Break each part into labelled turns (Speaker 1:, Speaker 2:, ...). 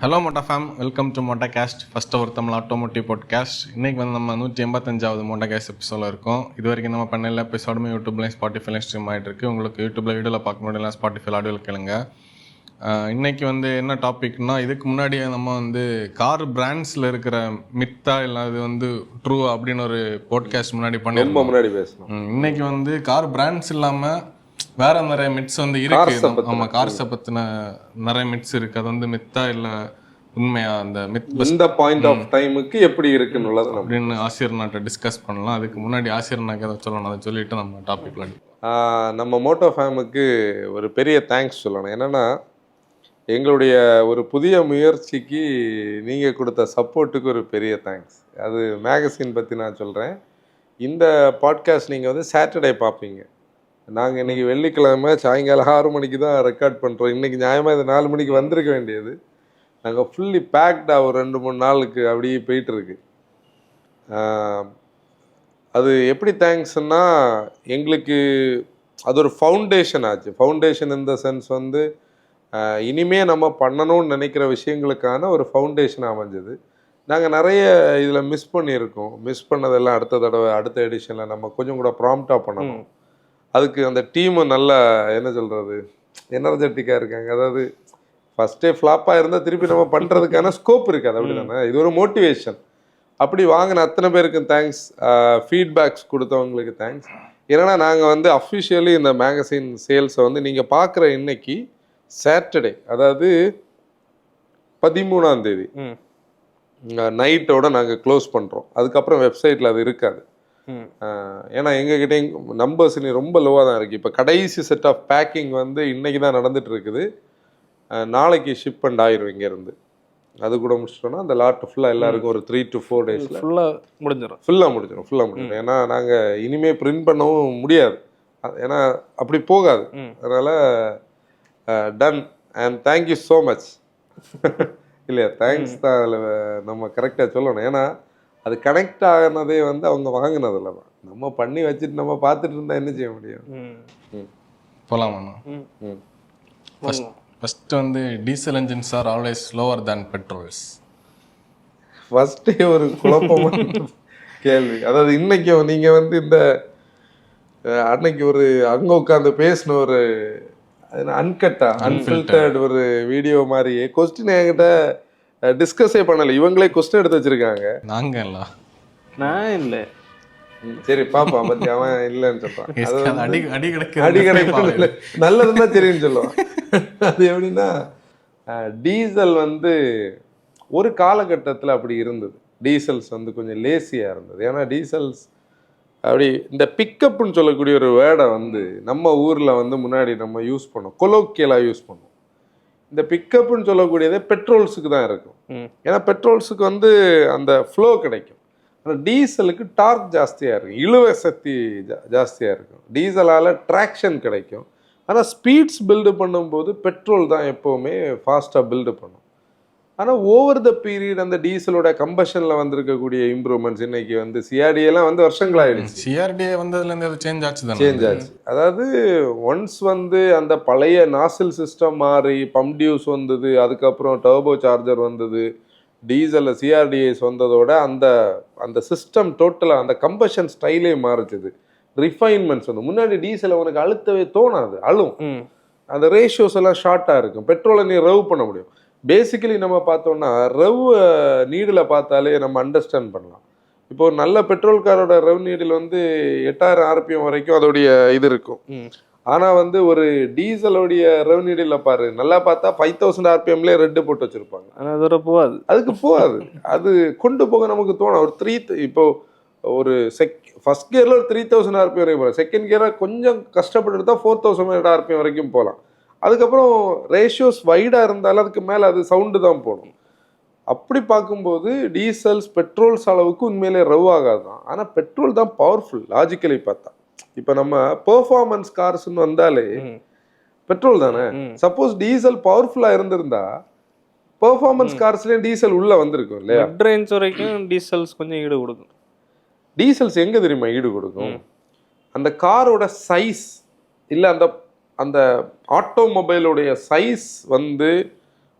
Speaker 1: Hello Motta fam, welcome to Motta guest, first ஒரு Tamil automotive podcast. இன்றைக்கி வந்து நம்ம 185வது மோட்டா கேஸ்ட் எபிசோடில் இருக்கோம். இது வரைக்கும் நம்ம பண்ண எல்லா எபிசோடுமே யூடியூப்லையும் ஸ்பாட்டிஃபைலையும் ஸ்ட்ரீம் ஆகிட்டு இருக்கு. உங்களுக்கு யூடியூப்பில் வீடியோவில் பார்க்க முடியலாம், ஸ்பாட்டிஃபை ஆடியோவில் கேளுங்க. இன்றைக்கி வந்து என்ன டாபிக்னா, இதுக்கு முன்னாடியே நம்ம வந்து கார் பிராண்ட்ஸில் இருக்கிற மித்தா இல்லை அது வந்து ட்ரூ அப்படின்னு ஒரு பாட்காஸ்ட் முன்னாடி பண்ணியிருந்தோம்.
Speaker 2: முன்னாடி பேசணும்.
Speaker 1: இன்றைக்கி வந்து கார் பிராண்ட்ஸ் இல்லாமல் வேற நிறைய மிட்ஸ் வந்து இருக்கு. நம்ம கார்ஸை பத்தின நிறைய மிட்ஸ் இருக்கு. அது வந்து மித்தா இல்ல உண்மையா, அந்த மித்
Speaker 2: இந்த பாயிண்ட் ஆஃப் டைமுக்கு எப்படி இருக்குன்னு
Speaker 1: அப்படின்னு ஆசிரியர்னாட்ட டிஸ்கஸ் பண்ணலாம். அதுக்கு முன்னாடி ஆசிரியர்னாக்கு அதை சொல்லணும். அதை சொல்லிட்டு நம்ம டாபிக்ல
Speaker 2: நம்ம மோட்டோ ஃபேமுக்கு ஒரு பெரிய தேங்க்ஸ் சொல்லணும். என்னன்னா, எங்களுடைய ஒரு புதிய முயற்சிக்கு நீங்கள் கொடுத்த சப்போர்ட்டுக்கு ஒரு பெரிய தேங்க்ஸ். அது மேகசின் பற்றி நான் சொல்கிறேன். இந்த பாட்காஸ்ட் நீங்கள் வந்து சாட்டர்டே பார்ப்பீங்க. நாங்கள் இன்றைக்கி வெள்ளிக்கிழமை சாயங்காலம் 6 மணிக்கு தான் ரெக்கார்ட் பண்ணுறோம். இன்றைக்கி நியாயமாக இது 4 மணிக்கு வந்திருக்க வேண்டியது. நாங்கள் ஃபுல்லி பேக்டாக ஒரு 2-3 நாளுக்கு அப்படியே போயிட்டுருக்கு. அது எப்படி தேங்க்ஸ்ன்னா, எங்களுக்கு அது ஒரு ஃபவுண்டேஷன் ஆச்சு. ஃபவுண்டேஷன் இந்த சென்ஸ் வந்து இனிமே நம்ம பண்ணணும்னு நினைக்கிற விஷயங்களுக்கான ஒரு ஃபவுண்டேஷன் அமைஞ்சது. நாங்கள் நிறைய இதில் மிஸ் பண்ணியிருக்கோம். மிஸ் பண்ணதெல்லாம் அடுத்த தடவை அடுத்த எடிஷனில் நம்ம கொஞ்சம் கூட ப்ராம்ப்டாக பண்ணணும். அதுக்கு அந்த டீமு நல்லா என்ன சொல்கிறது, எனர்ஜெட்டிக்காக இருக்காங்க. அதாவது ஃபஸ்ட்டே ஃப்ளாப்பாக இருந்தால் திருப்பி நம்ம பண்ணுறதுக்கான ஸ்கோப் இருக்காது. அப்படி தானே, இது ஒரு மோட்டிவேஷன். அப்படி வாங்கின அத்தனை பேருக்கும் தேங்க்ஸ். Feedbacks கொடுத்தவங்களுக்கு thanks. ஏன்னா நாங்கள் வந்து அஃபிஷியலி இந்த மேகசின் சேல்ஸை வந்து நீங்கள் பார்க்குற இன்னைக்கு சாட்டர்டே, அதாவது 13ஆம் தேதி நைட்டோட நாங்கள் க்ளோஸ் பண்ணுறோம். அதுக்கப்புறம் வெப்சைட்டில் அது இருக்காது. ஏன்னா எங்ககிட்டையும் நம்பர்ஸ் ரொம்ப லோவாக தான் இருக்குது. இப்போ கடைசி செட் ஆஃப் பேக்கிங் வந்து இன்றைக்கி தான் நடந்துட்டு இருக்குது. நாளைக்கு ஷிப்மெண்ட் ஆயிரும் இங்கேருந்து. அது கூட முடிச்சிட்டோன்னா அந்த லாட் ஃபுல்லாக எல்லாருக்கும் ஒரு 3 to 4 டேஸில் ஃபுல்லாக முடிஞ்சிடும். ஏன்னா நாங்கள் இனிமேல் பிரிண்ட் பண்ணவும் முடியாது. ஏன்னா அப்படி போகாது. அதனால் done and thank you so much. இல்லையா, தேங்க்ஸ் தான் அதில் நம்ம கரெக்டாக சொல்லணும். ஏன்னா அது கனெக்ட் ஆகினதே வந்து அவங்க வாங்கினதில்ல தான். நம்ம பண்ணி வச்சுட்டு நம்ம பார்த்துட்டு இருந்தால் என்ன செய்ய முடியும்?
Speaker 1: போகலாமா? ஃபஸ்ட்டு வந்து diesel engines are always slower than petrols.
Speaker 2: ஃபஸ்ட்டே ஒரு குழப்பமான கேள்வி. அதாவது இன்னைக்கு நீங்கள் வந்து இந்த அன்னைக்கு ஒரு அங்கே உட்காந்து பேசின ஒரு அன்ஃபில்டர்டு ஒரு வீடியோ மாதிரியே கொஸ்டின் என்கிட்ட டிஸ்கஸே பண்ணலை. இவங்களே கொஸ்டின் எடுத்து வச்சிருக்காங்க.
Speaker 1: நான் இல்லை.
Speaker 2: சரி பாப்பா, பத்தி அவன் இல்லைன்னு சொல்றான்.
Speaker 1: அடி
Speaker 2: கிடைக்கும் நல்லதுன்னா தெரியும்னு சொல்லுவான். அது எப்படின்னா, டீசல் வந்து ஒரு காலகட்டத்தில் அப்படி இருந்தது. டீசல்ஸ் வந்து கொஞ்சம் லேசியாக இருந்தது. ஏன்னா டீசல்ஸ் அப்படி இந்த பிக்கப்னு சொல்லக்கூடிய ஒரு வேர்டை வந்து நம்ம ஊரில் வந்து முன்னாடி நம்ம யூஸ் பண்ணோம், கொலோக்கியலாக யூஸ் பண்ணோம். இந்த பிக்கப்னு சொல்லக்கூடியதே பெட்ரோல்ஸுக்கு தான் இருக்கும். ஏன்னா பெட்ரோல்ஸுக்கு வந்து அந்த ஃப்ளோ கிடைக்கும். ஆனால் டீசலுக்கு டார்க் ஜாஸ்தியாக இருக்கும், இழுவை சக்தி ஜாஸ்தியாக இருக்கும். டீசலால் ட்ராக்ஷன் கிடைக்கும். ஆனால் ஸ்பீட்ஸ் பில்டு பண்ணும்போது பெட்ரோல் தான் எப்போவுமே ஃபாஸ்ட்டாக பில்டு பண்ணும். ஆனால் ஓவர் த பீரியட் அந்த டீசலோட கம்பஷனில் வந்திருக்கக்கூடிய இம்ப்ரூவ்மெண்ட்ஸ் இன்னைக்கு வந்து சிஆர்டிஏலாம் வந்து வருஷங்களாகிடுச்சு.
Speaker 1: சிஆர்டிஏ வந்ததுலேருந்து அது சேஞ்ச் ஆச்சு.
Speaker 2: அதாவது ஒன்ஸ் வந்து அந்த பழைய நாசில் சிஸ்டம் மாறி பம்ப் டியூஸ் வந்தது, அதுக்கப்புறம் டர்போ சார்ஜர் வந்தது, டீசலில் சிஆர்டிஏஸ் வந்ததோட அந்த அந்த சிஸ்டம் டோட்டலாக அந்த கம்பஷன் ஸ்டைலே மாறிச்சுது. ரிஃபைன்மெண்ட்ஸ் வந்து முன்னாடி டீசலை உனக்கு அழுத்தவே தோணாது, அழும். அந்த ரேஷியோஸ் எல்லாம் ஷார்ட்டாக இருக்கும். பெட்ரோலை நீ ரவ் பண்ண முடியும். பேசிக்கலி நம்ம பார்த்தோம்னா ரெவ் நீடில் பார்த்தாலே நம்ம அண்டர்ஸ்டாண்ட் பண்ணலாம். இப்போ ஒரு நல்ல பெட்ரோல் காரோட ரெவ் நீடில் வந்து 8000 RPM வரைக்கும் அதோடைய இது இருக்கும். ஆனால் வந்து ஒரு டீசலோடைய ரெவ் நீடில் பாரு, நல்லா பார்த்தா 5000 RPMலேயே ரெட்டு போட்டு வச்சுருப்பாங்க.
Speaker 3: ஆனால் அதோட போகாது,
Speaker 2: அதுக்கு போகாது. அது கொண்டு போக நமக்கு தோணும். ஒரு இப்போ ஒரு ஃபர்ஸ்ட் கியரில் ஒரு 3000 RPM வரைக்கும் போகலாம். செகண்ட் கியராக கொஞ்சம் கஷ்டப்பட்டு தான் 4000 RPM வரைக்கும் போகலாம். அதுக்கப்புறம் ரேஷியோஸ் வைடாக இருந்தாலும் அதுக்கு மேலே அது சவுண்டு தான் போடும். அப்படி பார்க்கும்போது டீசல்ஸ் பெட்ரோல்ஸ் அளவுக்கு உண்மையிலே ரவ் ஆகாது தான். ஆனால் பெட்ரோல் தான் பவர்ஃபுல் லாஜிக்கலி பார்த்தா. இப்போ நம்ம பெர்ஃபார்மன்ஸ் கார்ஸ்ன்னு வந்தாலே பெட்ரோல் தானே. சப்போஸ் டீசல் பவர்ஃபுல்லாக இருந்திருந்தா பெர்ஃபார்மன்ஸ் கார்ஸ்லேயும் டீசல் உள்ளே வந்திருக்கும் இல்லையா?
Speaker 3: மிட் ரேஞ்ச் வரைக்கும் டீசல்ஸ் கொஞ்சம் ஈடு கொடுக்கும்.
Speaker 2: டீசல்ஸ் எங்கே தெரியுமா ஈடு கொடுக்கும்? அந்த காரோட சைஸ் இல்லை அந்த அந்த ஆட்டோமொபைலுடைய சைஸ் வந்து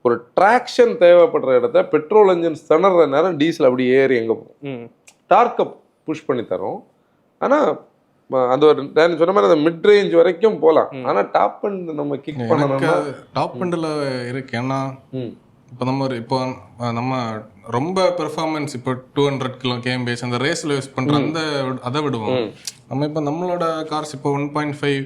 Speaker 2: ஒரு ட்ராக்ஷன் தேவைப்படுற இடத்த பெட்ரோல் இன்ஜின்ஸ் திணற நேரம் டீசல் அப்படி ஏறி எங்கே போகும், டார்க்கை புஷ் பண்ணி தரும். ஆனால் அந்த ஒரு நான் சொன்ன மாதிரி அந்த மிட் ரேஞ்ச் வரைக்கும் போகலாம். ஆனால் டாப் அண்ட் நம்ம கிக் பண்ணணும்னா
Speaker 1: டாப் அண்டில் இருக்கு. ஏன்னா இப்போ நம்ம ரொம்ப பெர்ஃபார்மன்ஸ் இப்போ 200 km/h அந்த ரேஸில் யூஸ் பண்ணுற அதை விடுவோம். நம்ம இப்போ நம்மளோட கார்ஸ் இப்போ 1.5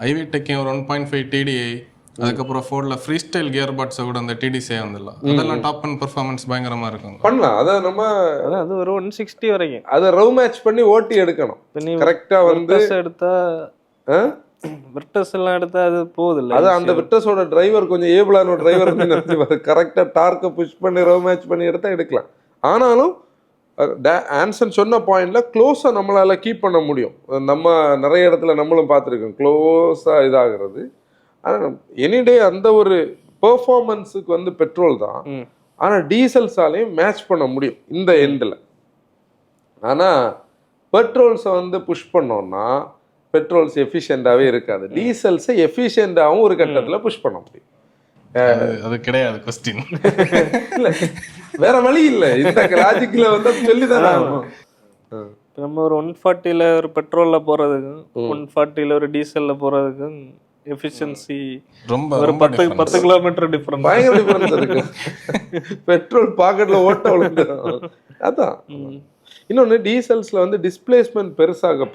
Speaker 1: ஐவி டெக்கே ஒரு 1.5 TDI, அதுக்கப்புறம் ஃபோர்டில் ஃப்ரீ ஸ்டைல் கியர் பாட்ஸை கூட அந்த டிடிசியே வந்துடலாம். அதெல்லாம் டாப் அண்ட் பெர்ஃபார்மன்ஸ் பயங்கரமாக இருக்கும்.
Speaker 2: பண்ணலாம். அதை நம்ம
Speaker 3: அது ஒரு 160 வரைக்கும்
Speaker 2: அதை ரவ் மேட்ச் பண்ணி ஓட்டி எடுக்கணும். கரெக்டாக வந்து
Speaker 3: எடுத்தா விர்டஸ் எல்லாம் எடுத்தா அது போகுதில்ல.
Speaker 2: அது அந்த விர்டஸோட டிரைவர் கொஞ்சம் ஏபிளான டிரைவர் கரெக்டாக டார்க்கை புஷ் பண்ணி ரவ் மேட்ச் பண்ணி எடுத்தால் எடுக்கலாம். ஆனாலும் ஆன்சன் சொன்ன பாயிண்ட்ல க்ளோஸாக நம்மளால கீப் பண்ண முடியும். நம்ம நிறைய இடத்துல நம்மளும் பார்த்துருக்கோம் க்ளோஸாக இதாகிறது. ஆனால் எனிடே அந்த ஒரு பெர்ஃபார்மன்ஸுக்கு வந்து பெட்ரோல் தான். ஆனால் டீசல்ஸாலையும் மேட்ச் பண்ண முடியும் இந்த எண்டில். ஆனால் பெட்ரோல்ஸை வந்து புஷ் பண்ணோம்னா பெட்ரோல்ஸ் எஃபிஷியண்டாகவே இருக்காது. டீசல்ஸை எஃபிஷியண்டாகவும் ஒரு கட்டத்தில் புஷ் பண்ண முடியும்.
Speaker 1: அது கிடையாது கொஸ்டின்.
Speaker 2: இல்லை வேற வழி இல்லை. இந்த லாஜிக்ல வந்து சொல்லிதானே ஆகும்.
Speaker 3: நம்ம ஒரு 140ல ஒரு பெட்ரோல்ல போறதுக்கும் 140ல ஒரு டீசல்ல போறதுக்கும் எஃபிஷியன்சி
Speaker 1: ரொம்ப
Speaker 3: ஒரு 10 கிலோமீட்டர் டிஃபரன்ஸ்,
Speaker 2: பயங்கர டிஃபரன்ஸ் இருக்கு. பெட்ரோல் பாக்கெட்ல ஓட்ட விழுந்துடும். அதான் இன்னொன்று டீசல்ஸ்ல வந்து டிஸ்பிளேஸ்மெண்ட் பெருசாக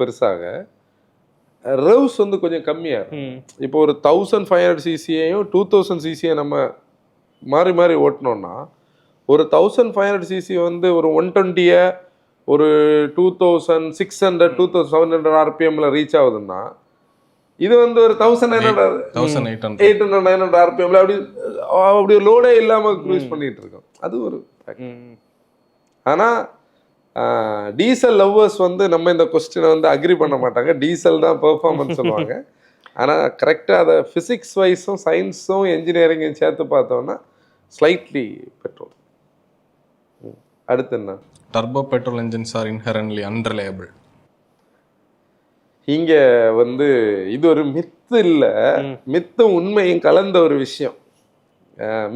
Speaker 2: ரவ்ஸ் வந்து கொஞ்சம் கம்மியாக இருக்கும். இப்போ ஒரு 1500 cc-யையும் 2000 cc-யை நம்ம மாறி மாறி ஓட்டினோம்னா ஒரு 1500 cc வந்து ஒரு 120-ய ஒரு 2600 2700 RPM-ல ரீச் ஆகுதுன்னா இது வந்து ஒரு 1800 RPM-ல அப்படி லோடே இல்லாமல் க்ரூஸ் பண்ணிட்டு இருக்கோம். அது ஒரு ஆனால் டீசல் லவ்வர்ஸ் வந்து நம்ம இந்த கொஸ்டினை வந்து அக்ரி பண்ண மாட்டாங்க. டீசல் தான் பெர்ஃபார்மன்ஸ் சொல்லுவாங்க. ஆனால் கரெக்டாக அதை ஃபிசிக்ஸ் வைஸும் சயின்ஸும் என்ஜினியரிங்கும் சேர்த்து பார்த்தோம்னா ஸ்லைட்லி பெட்ரோல். அடுத்து என்ன?
Speaker 1: Turbo petrol engines are inherently unreliable.
Speaker 2: இங்கே வந்து இது ஒரு மித்து இல்லை, மித்தும் உண்மையும் கலந்த ஒரு விஷயம்.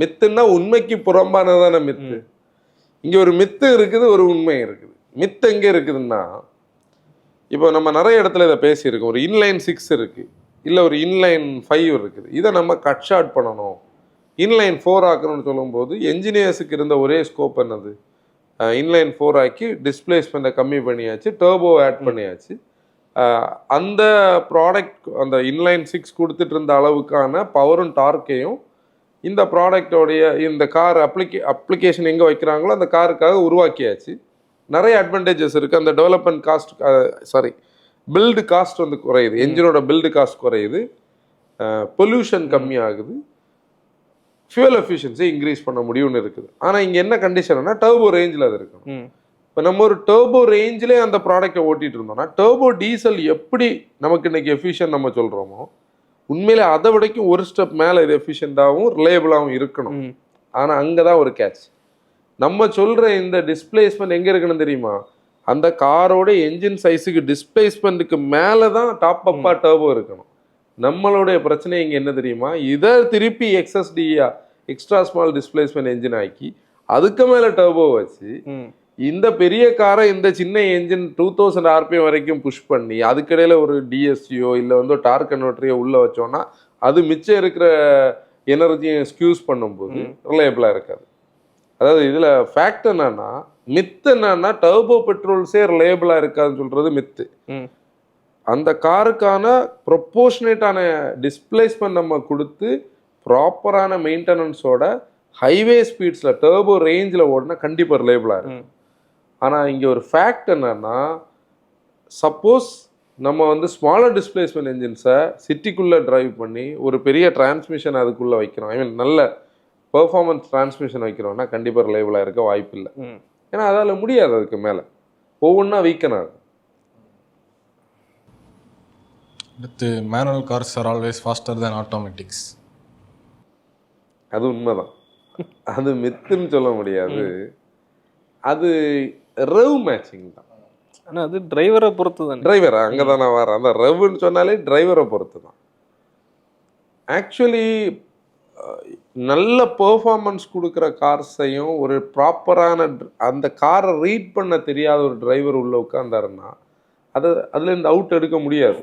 Speaker 2: மித்துன்னா உண்மைக்கு புறம்பானதான மித்து. இங்கே ஒரு மித்து இருக்குது, ஒரு உண்மை இருக்குது. மித்து எங்கே இருக்குதுன்னா இப்போ நம்ம நிறைய இடத்துல இதை பேசியிருக்கோம். ஒரு இன்லைன் 6 இருக்குது, இல்லை ஒரு இன்லைன் 5 இருக்குது. இதை நம்ம கட் ஷார்ட் பண்ணணும், இன்லைன் 4 ஆக்கணும்னு சொல்லும்போது என்ஜினியர்ஸுக்கு இருந்த ஒரே ஸ்கோப் என்னது? இன்லைன் 4 ஆக்கி டிஸ்பிளேஸ்மெண்ட்டை கம்மி பண்ணியாச்சு, டர்போ ஆட் பண்ணியாச்சு. அந்த ப்ராடக்ட் அந்த இன்லைன் 6 கொடுத்துட்டு இருந்த அளவுக்கான பவரும் டார்க்கையும் இந்த ப்ராடக்டோடைய இந்த கார் அப்ளிகேஷன் எங்கே வைக்கிறாங்களோ அந்த காருக்காக உருவாக்கியாச்சு. நிறைய அட்வான்டேஜஸ் இருக்குது. அந்த டெவலப்மெண்ட் காஸ்ட் பில்டு காஸ்ட் வந்து குறையுது, என்ஜினோட பில்டு காஸ்ட் குறையுது, பொல்யூஷன் கம்மியாகுது, ஃபியூவல் எஃபிஷியன்சி இன்க்ரீஸ் பண்ண முடியும்னு இருக்குது. ஆனால் இங்கே என்ன கண்டிஷன்னா டர்போ ரேஞ்சில் அது இருக்கணும். இப்போ நம்ம ஒரு டர்போ ரேஞ்சிலே அந்த ப்ராடக்டை ஓட்டிகிட்டு இருந்தோம்னா டர்போ டீசல் எப்படி நமக்கு இன்னைக்கு எஃபிஷியன்ட் நம்ம சொல்கிறோமோ உண்மையிலே அதை விடைக்கும் ஒரு ஸ்டெப் மேலே இது எஃபிஷியண்டாகவும் ரிலையபிளாகவும் இருக்கணும். ஆனால் அங்கே தான் ஒரு கேட்ச். நம்ம சொல்கிற இந்த டிஸ்பிளேஸ்மெண்ட் எங்கே இருக்குன்னு தெரியுமா? அந்த காரோட என்ஜின் சைஸுக்கு டிஸ்பிளேஸ்மெண்ட்டுக்கு மேலே தான் டாப் அப்பாக டர்போ இருக்கணும். நம்மளுடைய பிரச்சனை இங்கே என்ன தெரியுமா? இதை திருப்பி எக்ஸ்எஸ்டியா எக்ஸ்ட்ரா ஸ்மால் டிஸ்பிளேஸ்மெண்ட் என்ஜின் ஆக்கி அதுக்கு மேலே டர்போ வச்சு இந்த பெரிய காரை இந்த சின்ன என்ஜின் 2000 RPM வரைக்கும் புஷ் பண்ணி அதுக்கிடையில் ஒரு டிஎஸ்சியோ இல்லை வந்து டார்க் கன்வெர்ட்டரையோ உள்ளே வச்சோன்னா அது மிச்சம் இருக்கிற எனர்ஜியை ஸ்கியூஸ் பண்ணும்போது ரிலையபிளாக இருக்காது. அதாவது இதில் ஃபேக்ட் என்னன்னா, மித்து என்னன்னா டர்போ பெட்ரோல்ஸே ரிலையபிளாக இருக்காதுன்னு சொல்கிறது மித்து. அந்த காருக்கான ப்ரொப்போர்ஷனேட்டான டிஸ்பிளேஸ்மெண்ட் நம்ம கொடுத்து ப்ராப்பரான மெயின்டெனன்ஸோட ஹைவே ஸ்பீட்ஸில் டர்போ ரேஞ்சில் ஓடினா கண்டிப்பாக ரிலையபிளாக இருக்கும். ஆனால் இங்கே ஒரு ஃபேக்ட் என்னன்னா, சப்போஸ் நம்ம வந்து ஸ்மாலர் டிஸ்பிளேஸ்மெண்ட் என்ஜின்ஸை சிட்டிக்குள்ளே டிரைவ் பண்ணி ஒரு பெரிய டிரான்ஸ்மிஷன் அதுக்குள்ளே வைக்கிறோம், ஐ மீன் நல்ல பெர்ஃபார்மன்ஸ் டிரான்ஸ்மிஷன் வைக்கிறோம்னா கண்டிப்பாக ரிலையபிளாக இருக்க வாய்ப்பு இல்லை. ஏன்னா அதால் முடியாது, அதுக்கு மேலே ஒவ்வொன்றா வீக்கன் ஆகும்.
Speaker 1: அடுத்து manual cars are always faster than automatics.
Speaker 2: அது உண்மைதான், அது மித்துன்னு சொல்ல முடியாது. அது ரெவ் மேட்சிங் தான்.
Speaker 3: ஆனால் அது டிரைவரை பொறுத்து தான்.
Speaker 2: டிரைவரா அங்கே தான் நான் வரேன். அந்த ரெவ்னு சொன்னாலே டிரைவரை பொறுத்து தான். ஆக்சுவலி நல்ல பெர்ஃபார்மன்ஸ் கொடுக்குற கார்ஸையும் ஒரு ப்ராப்பரான அந்த காரை ரீட் பண்ண தெரியாத ஒரு டிரைவர் உள்ள உட்காந்தாருன்னா அதுலேருந்து அவுட் எடுக்க முடியாது.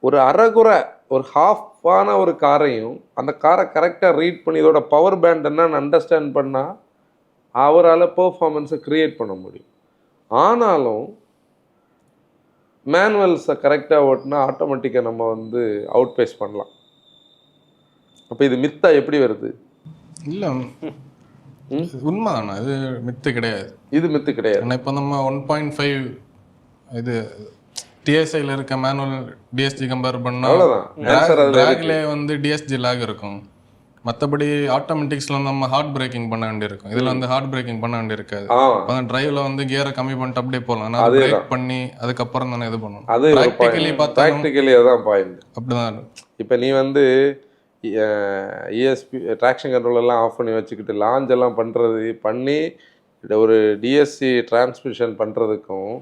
Speaker 2: ஒரு அரைகுறை ஒரு ஹாஃபான ஒரு காரையும் அந்த காரை கரெக்டாக ரீட் பண்ணி இதோட பவர் பேண்ட் என்னன்னு அண்டர்ஸ்டாண்ட் பண்ணால் அவரால் பெர்ஃபார்மன்ஸை க்ரியேட் பண்ண முடியும். ஆனாலும் மேனுவல்ஸை கரெக்டாக ஓட்டினா ஆட்டோமேட்டிக்காக நம்ம வந்து அவுட் பேஸ் பண்ணலாம். அப்போ இது மித்தா எப்படி வருது?
Speaker 1: இல்லை உண்மைதானே, இது மித்து கிடையாது.
Speaker 2: இது மித்து கிடையாது.
Speaker 1: ஏன்னா இப்போ நம்ம 1.5 இது டிஎஸ்ஐல இருக்க மேனுவல் டிஎஸ்ஜி கம்பேர் பண்ணால் ட்ராக்லே வந்து டிஎஸ்ஜி லேக் இருக்கும். மற்றபடி ஆட்டோமேட்டிக்ஸ்ல நம்ம ஹார்ட் பிரேக்கிங் பண்ண வேண்டியிருக்கும். இதில் வந்து ஹார்ட் பிரேக்கிங் பண்ண வேண்டியிருக்காது. இப்போ டிரைவ்ல வந்து கியரை கம்மி பண்ணிட்டு அப்படியே போகலாம். நான் பிரேக் பண்ணி அதுக்கப்புறம் தானே இது பண்ணணும்.
Speaker 2: அது
Speaker 1: ப்ராக்டிக்கலி
Speaker 2: அதான் பாயிண்ட்.
Speaker 1: அப்படிதான்.
Speaker 2: இப்போ நீ வந்து இஎஸ்பி ட்ராக்ஷன் கண்ட்ரோலெல்லாம் ஆஃப் பண்ணி வச்சுக்கிட்டு லான்ச் எல்லாம் பண்ணி ஒரு டிஎஸ்சி டிரான்ஸ்மிஷன் பண்ணுறதுக்கும்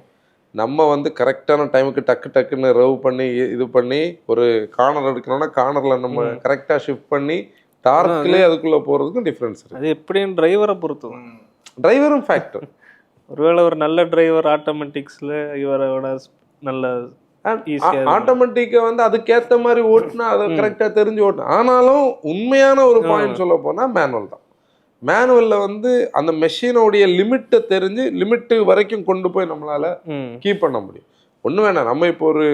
Speaker 2: நம்ம வந்து கரெக்டான டைமுக்கு டக்குன்னு ரவ் பண்ணி இது பண்ணி ஒரு கார்னர் எடுக்கணும்னா கார்னரில் நம்ம கரெக்டாக ஷிஃப்ட் பண்ணி டார்க்லேயே அதுக்குள்ளே போகிறதுக்கும் டிஃப்ரென்ஸ் இருக்குது.
Speaker 3: அது எப்படின்னு டிரைவரை பொறுத்து.
Speaker 2: டிரைவரும் ஃபேக்டர்.
Speaker 3: ஒருவேளை ஒரு நல்ல டிரைவர் ஆட்டோமேட்டிக்ஸில் இவரோட நல்ல
Speaker 2: ஆட்டோமேட்டிக்கா வந்து அதுக்கேற்ற மாதிரி ஓட்டுனா அதை கரெக்டா தெரிஞ்சு ஓட்டணும். ஆனாலும் உண்மையான ஒரு பாயிண்ட் சொல்ல போனா மேனுவல் தான். மேனுவல்ல வந்து அந்த மெஷினோடைய லிமிட்டை தெரிஞ்சு லிமிட்டு வரைக்கும் கொண்டு போய் நம்மளால கீப் பண்ண முடியும். ஒண்ணு வேணாம், நம்ம இப்போ ஒரு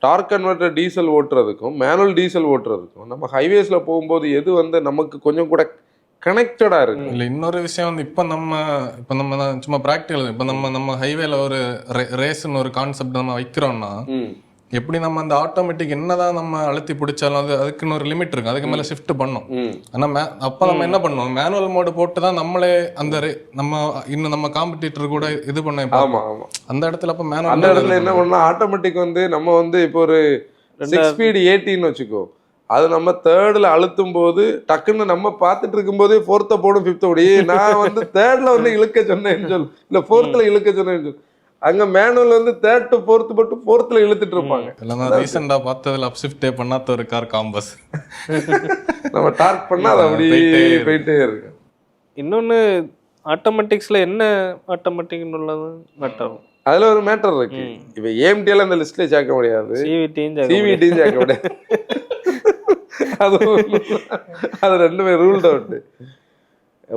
Speaker 2: டார்க் கன்வெர்ட்டர் டீசல் ஓட்டுறதுக்கும் மேனுவல் டீசல் ஓட்டுறதுக்கும் நம்ம ஹைவேஸ்ல போகும்போது எது வந்து நமக்கு கொஞ்சம் கூட கனெக்டடா இருக்கு.
Speaker 1: இல்லை இன்னொரு விஷயம் வந்து இப்போ நம்ம சும்மா ப்ராக்டிக்கல் இப்போ நம்ம ஹைவேல ஒரு ரேஸ்ன்னு ஒரு கான்செப்ட் நம்ம வைக்கிறோம்னா எப்படி நம்ம அந்த ஆட்டோமேட்டிக் என்னதான் நம்ம அழுத்தி பிடிச்சாலும் அதுக்குன்னு ஒரு லிமிட் இருக்கும். அதுக்கு மேலே ஷிஃப்ட் பண்ணும். ஆனால் அப்போ நம்ம என்ன பண்ணுவோம், மேனுவல் மோடு போட்டு தான் நம்மளே அந்த நம்ம காம்படிட்டர் கூட இது பண்ண. அந்த இடத்துல அப்போ மேனுவல்
Speaker 2: அந்த இடத்துல என்ன பண்ணலாம், ஆட்டோமேட்டிக் வந்து நம்ம வந்து இப்போ ஒரு 6 ஸ்பீட் 80ன்னு வச்சுக்கோ, அது நம்ம தேர்ட்ல அழுத்தும் போது டக்குன்னு நம்ம பார்த்துட்டு இருக்கும் போதே 4th போடும் 5th ஓடி நான் வந்து தேர்ட்ல வந்து இழுக்க சொன்னேன்னு சொல்லு, இல்ல 4th இழுக்க சொன்னேன்னு சொல்லு. அங்க மேனுவல் வந்து 3rd to 4th மட்டும் 4th இழுத்துட்டு இருப்பாங்க.
Speaker 1: எல்லாம் ரீசெண்டா பார்த்ததுல அப் ஷிஃப்டே பண்ணாத ஒரு கார் காம்பஸ்
Speaker 2: நம்ம டார்க் பண்ணா அது அப்படியே போயிட்டே இருக்கு.
Speaker 3: இன்னொன்னு ஆட்டோமேட்டிக்ஸ்ல என்ன ஆட்டோமேட்டிக்னு உள்ளது மேட்டர்.
Speaker 2: அதுல ஒரு மேட்டர் இருக்கு. இப்ப ஏஎம்டி எல்லாம் இந்த லிஸ்ட்ல சேர்க்க முடியாது, சிவிடியும் சேர்க்க முடியாது. அது ரெண்டுமே ரூல்ட் அவுட்.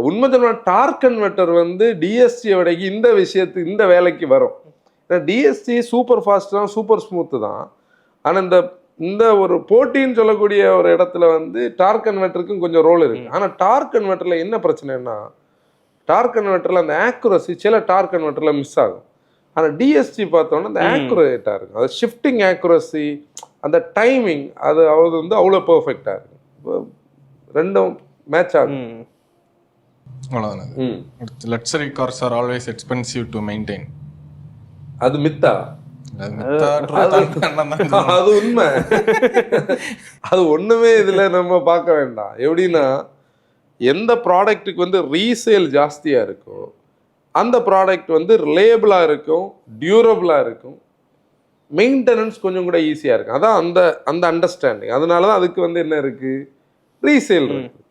Speaker 2: உண்மை சொன்னா டார்க் கன்வெர்ட்டர் வந்து டிஎஸ்சியோட இந்த விஷயத்துக்கு இந்த வேலைக்கு வரும். டிஎஸ்சி சூப்பர் ஃபாஸ்ட் தான், சூப்பர் ஸ்மூத்து தான். ஆனால் இந்த ஒரு போட்டின்னு சொல்லக்கூடிய ஒரு இடத்துல வந்து டார்க் கன்வெர்ட்டருக்கும் கொஞ்சம் ரோல் இருக்கு. ஆனால் டார்க் கன்வெர்ட்டரில் என்ன பிரச்சனைன்னா, டார்க் கன்வெர்ட்டரில் அந்த ஆக்குரசி சில டார்க் கன்வெர்ட்டரில் மிஸ் ஆகும். ஆனால் டிஎஸ்சி பார்த்தோன்னா அந்த ஆக்குரேட்டாக இருக்கும். அது ஷிஃப்டிங் ஆக்குரசி, அந்த டைமிங் அது வந்து அவ்வளோ பர்ஃபெக்டாக இருக்கும். ரெண்டும் மேட்ச் ஆகும்.
Speaker 1: Luxury cars are always expensive to maintain.
Speaker 2: அது மித்தா? அது உண்மை. அது ஒண்ணுமே இதுல நம்ம பார்க்க வேண்டாம். எப்படின்னா, எந்த ப்ராடக்ட்டுக்கு வந்து ரீசேல் ஜாஸ்தியா இருக்கோ அந்த ப்ராடக்ட் வந்து ரிலையபிளா இருக்கும், டியூரபிளா இருக்கும், மெயின்டெனன்ஸ் கொஞ்சம் கூட ஈஸியா இருக்கும். அதான் அந்த அண்டர்ஸ்டாண்டிங். அதனாலதான் அதுக்கு வந்து என்ன இருக்கு, ரீசேல் இருக்கு.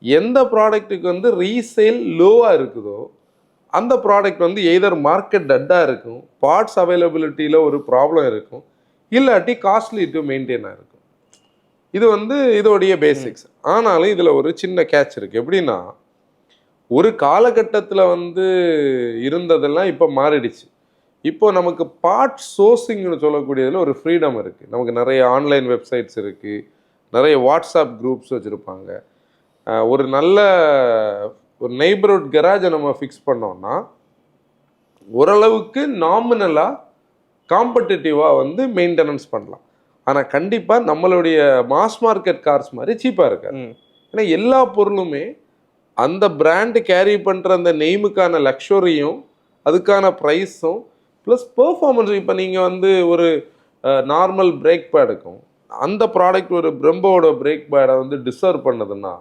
Speaker 2: எந்த ப்ராடக்ட்டுக்கு வந்து ரீசேல் லோவா இருக்குதோ அந்த ப்ராடக்ட் வந்து எய்தர் மார்க்கெட் டட்டாக இருக்கும், பார்ட்ஸ் அவைலபிலிட்டியில் ஒரு ப்ராப்ளம் இருக்கும், இல்லாட்டி காஸ்ட்லி டு மெயின்டைனாக இருக்கும். இது வந்து இதோடைய பேசிக்ஸ். ஆனாலும் இதில் ஒரு சின்ன கேட்ச் இருக்குது. எப்படின்னா, ஒரு காலகட்டத்தில் வந்து இருந்ததெல்லாம் இப்போ மாறிடுச்சு. இப்போ நமக்கு பார்ட் சோர்சிங்னு சொல்லக்கூடியதில் ஒரு ஃப்ரீடம் இருக்குது. நமக்கு நிறைய ஆன்லைன் வெப்சைட்ஸ் இருக்குது, நிறைய வாட்ஸ்அப் குரூப்ஸ் வச்சுருப்பாங்க. ஒரு நல்ல ஒரு நெய்பர்ஹுட் கராஜை நம்ம ஃபிக்ஸ் பண்ணோம்னா ஓரளவுக்கு நாமினலாக காம்படிட்டிவாக வந்து மெயின்டெனன்ஸ் பண்ணலாம். ஆனால் கண்டிப்பாக நம்மளுடைய மாஸ் மார்க்கெட் கார்ஸ் மாதிரி சீப்பாக இருக்காது. ஏன்னா எல்லா பொருளுமே அந்த பிராண்டு கேரி பண்ணுற அந்த நெய்முக்கான லக்ஸரியும் அதுக்கான ப்ரைஸும் ப்ளஸ் பெர்ஃபார்மன்ஸும். இப்போ நீங்கள் வந்து ஒரு நார்மல் பிரேக் பேடுக்கும் அந்த ப்ராடக்ட் ஒரு பிரம்போட பிரேக் பேடை வந்து டிசர்வ் பண்ணதுன்னா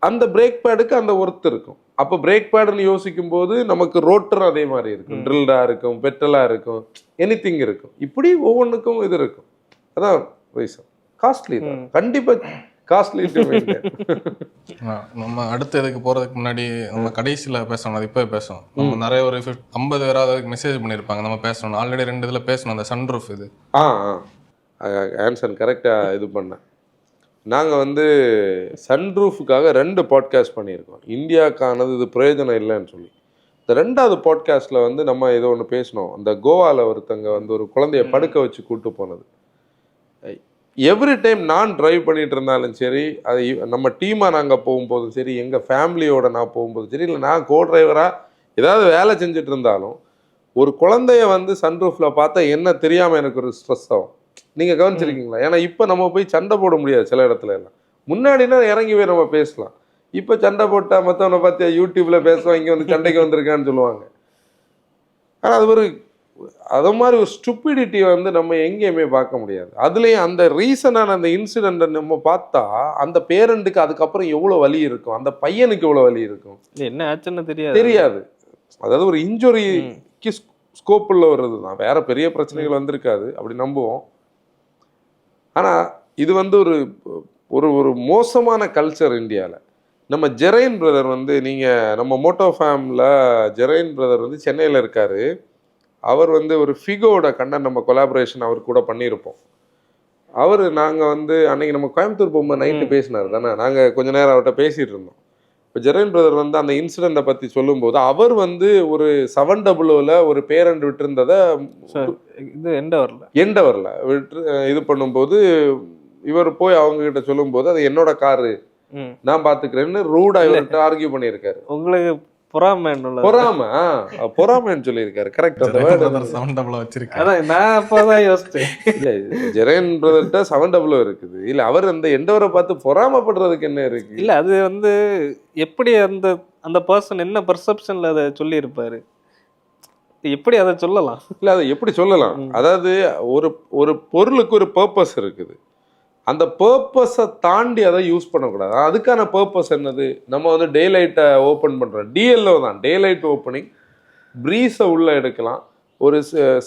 Speaker 2: அந்த பிரேக் பேடுக்கு அந்த ஒர்த் இருக்கும். அப்போ பிரேக் பேடுன்னு யோசிக்கும் போது நமக்கு ரோட்டரும் அதே மாதிரி இருக்கும், ட்ரில்டா இருக்கும், பெட்டலா இருக்கும், எனிதிங் இருக்கும். இப்படி ஒவ்வொன்றுக்கும் இது இருக்கும். அதான் ரீசன். காஸ்ட்லி தான் கண்டிப்பா. Costly to maintain.
Speaker 1: நம்ம அடுத்த இதுக்கு போகிறதுக்கு முன்னாடி நம்ம கடைசியில் பேசணும், அது இப்போ பேசணும். நம்ம நிறைய ஒரு 50 பேராவது மெசேஜ் பண்ணியிருப்பாங்க, நம்ம பேசணும். ஆல்ரெடி 2 இதில் பேசணும், அந்த சன்ரூஃப் இது.
Speaker 2: ஆன்சர் கரெக்டாக இது பண்ணேன். நாங்கள் வந்து சன்ரூஃபுக்காக 2 பாட்காஸ்ட் பண்ணியிருக்கோம். இந்தியாவுக்கானது இது பிரயோஜனம் இல்லைன்னு சொல்லி. இந்த 2வது பாட்காஸ்ட்டில் வந்து நம்ம இதை ஒன்று பேசணும். அந்த கோவாவில் ஒருத்தங்க வந்து ஒரு குழந்தைய படுக்க வச்சு கூப்பிட்டு போனது. எவ்ரி டைம் நான் டிரைவ் பண்ணிட்டு இருந்தாலும் சரி, அது நம்ம டீமாக நாங்கள் போகும்போதும் சரி, எங்கள் ஃபேமிலியோட நான் போகும்போதும் சரி, இல்லை நான் கோ டிரைவராக ஏதாவது வேலை செஞ்சுட்டு இருந்தாலும் ஒரு குழந்தைய வந்து சன்ரூஃபில் பார்த்தா என்ன தெரியாமல் எனக்கு ஒரு ஸ்ட்ரெஸ் ஆகும். நீங்கள் கவனிச்சிருக்கீங்களா? ஏன்னா இப்போ நம்ம போய் சண்டை போட முடியாது சில இடத்துல எல்லாம். முன்னாடினா இறங்கி போய் நம்ம பேசலாம். இப்போ சண்டை போட்டால் மற்றவனை பார்த்தியா யூடியூப்பில் பேசுவான், இங்கே வந்து சண்டைக்கு வந்திருக்கான்னு சொல்லுவாங்க. ஆனால் அது ஒரு அது மாதிரி ஒரு ஸ்டூபிடிட்டி வந்து நம்ம எங்கேயுமே பார்க்க முடியாது. அதுலேயும் அந்த ரீசனான அந்த இன்சிடெண்ட்டை நம்ம பார்த்தா அந்த பேரண்ட்டுக்கு அதுக்கப்புறம் எவ்வளோ வலி இருக்கும், அந்த பையனுக்கு எவ்வளோ வலி இருக்கும்,
Speaker 3: என்ன ஆச்சுன்னு
Speaker 2: தெரியாது. அதாவது ஒரு இன்ஜுரிக்கு ஸ்கோப் உள்ள ஒரு இதுதான், வேற பெரிய பிரச்சனைகள் வந்திருக்காது அப்படி நம்புவோம். ஆனால் இது வந்து ஒரு ஒரு ஒரு மோசமான கல்ச்சர் இந்தியாவில். நம்ம ஜெரைன் பிரதர் வந்து நீங்கள் நம்ம மோட்டோ ஃபேமில் ஜெரைன் பிரதர் வந்து சென்னையில் இருக்கார். அவர் வந்து ஒரு ஃபிகோட கண்டென்ட் நம்ம கொலாபரேஷன் அவர் கூட பண்ணியிருப்போம். நாங்கள் வந்து அன்னைக்கு நம்ம கோயம்புத்தூர் போகும்போது நைட்டு பேசினார் தானே, நாங்கள் கொஞ்ச நேரம் அவர்கிட்ட பேசிகிட்டு இருந்தோம். இப்போ ஜெரைன் பிரதர் வந்து அந்த இன்சிடெண்ட்டை பற்றி சொல்லும்போது அவர் வந்து ஒரு 700 ஒரு பேரண்ட் விட்டுருந்ததை
Speaker 3: இது எண்ட வரல
Speaker 2: விட்டு இது பண்ணும்போது இவர் போய் அவங்ககிட்ட சொல்லும்போது அது என்னோட காரு நான் பார்த்துக்கிறேன்னு ரூடாக இவர்கிட்ட ஆர்கியூ பண்ணியிருக்காரு.
Speaker 3: உங்களுக்கு
Speaker 2: பொறாமைன்னு சொல்லியிருக்காரு. கரெக்ட். ஜெரைன் பிரதர்ட்ட 700 இருக்குது. இல்ல அவர் அந்த எண்டவரை பார்த்து பொறாமப்படுறதுக்கு என்ன இருக்கு?
Speaker 3: இல்ல அது வந்து எப்படி அந்த அந்த பர்சன் என்ன பெர்செப்ஷன்ல அதை சொல்லி இருப்பாரு, எப்படி அதை சொல்லலாம்?
Speaker 2: இல்ல அதை எப்படி சொல்லலாம்? அதாவது ஒரு ஒரு பொருளுக்கு ஒரு பர்பஸ் இருக்குது. அந்த பர்பஸை தாண்டி அதை யூஸ் பண்ணக்கூடாது. அதுக்கான பர்பஸ் என்னது? நம்ம வந்து டே லைட்டை ஓப்பன் பண்ணுறோம், டிஎல்ஓ தான் டே லைட் ஓப்பனிங். ப்ரீஸை உள்ளே எடுக்கலாம். ஒரு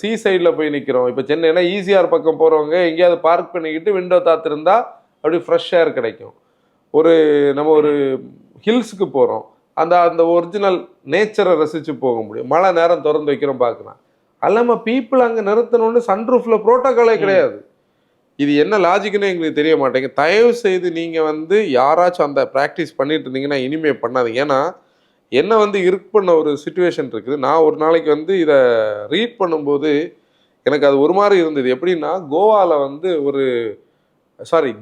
Speaker 2: சீ சைடில் போய் நிற்கிறோம். இப்போ சென்னைனா ஈசிஆர் பக்கம் போகிறவங்க எங்கேயாவது பார்க் பண்ணிக்கிட்டு விண்டோ தாத்திருந்தா அப்படி ஃப்ரெஷ் ஏர் கிடைக்கும். நம்ம ஒரு ஹில்ஸுக்கு போகிறோம், அந்த அந்த ஒரிஜினல் நேச்சரை ரசித்து போக முடியும். மழை நேரம் திறந்து வைக்கிறோம் பார்க்கலாம். அல்லாமல் பீப்புள் அங்கே நிறுத்தணும்னு சன்ரூஃபில் ப்ரோட்டோக்காலே கிடையாது. இது என்ன லாஜிக்குன்னு எங்களுக்கு தெரிய மாட்டேங்க. தயவு செய்து நீங்கள் வந்து யாராச்சும் அந்த ப்ராக்டிஸ் பண்ணிட்டு இருந்தீங்கன்னா இனிமேல் பண்ணாதீங்க. ஏன்னா என்ன வந்து இருக்கு பண்ண ஒரு சுச்சுவேஷன் இருக்குது. நான் ஒரு நாளைக்கு வந்து இதை ரீட் பண்ணும்போது எனக்கு அது ஒரு மாதிரி இருந்தது. எப்படின்னா கோவாவில் வந்து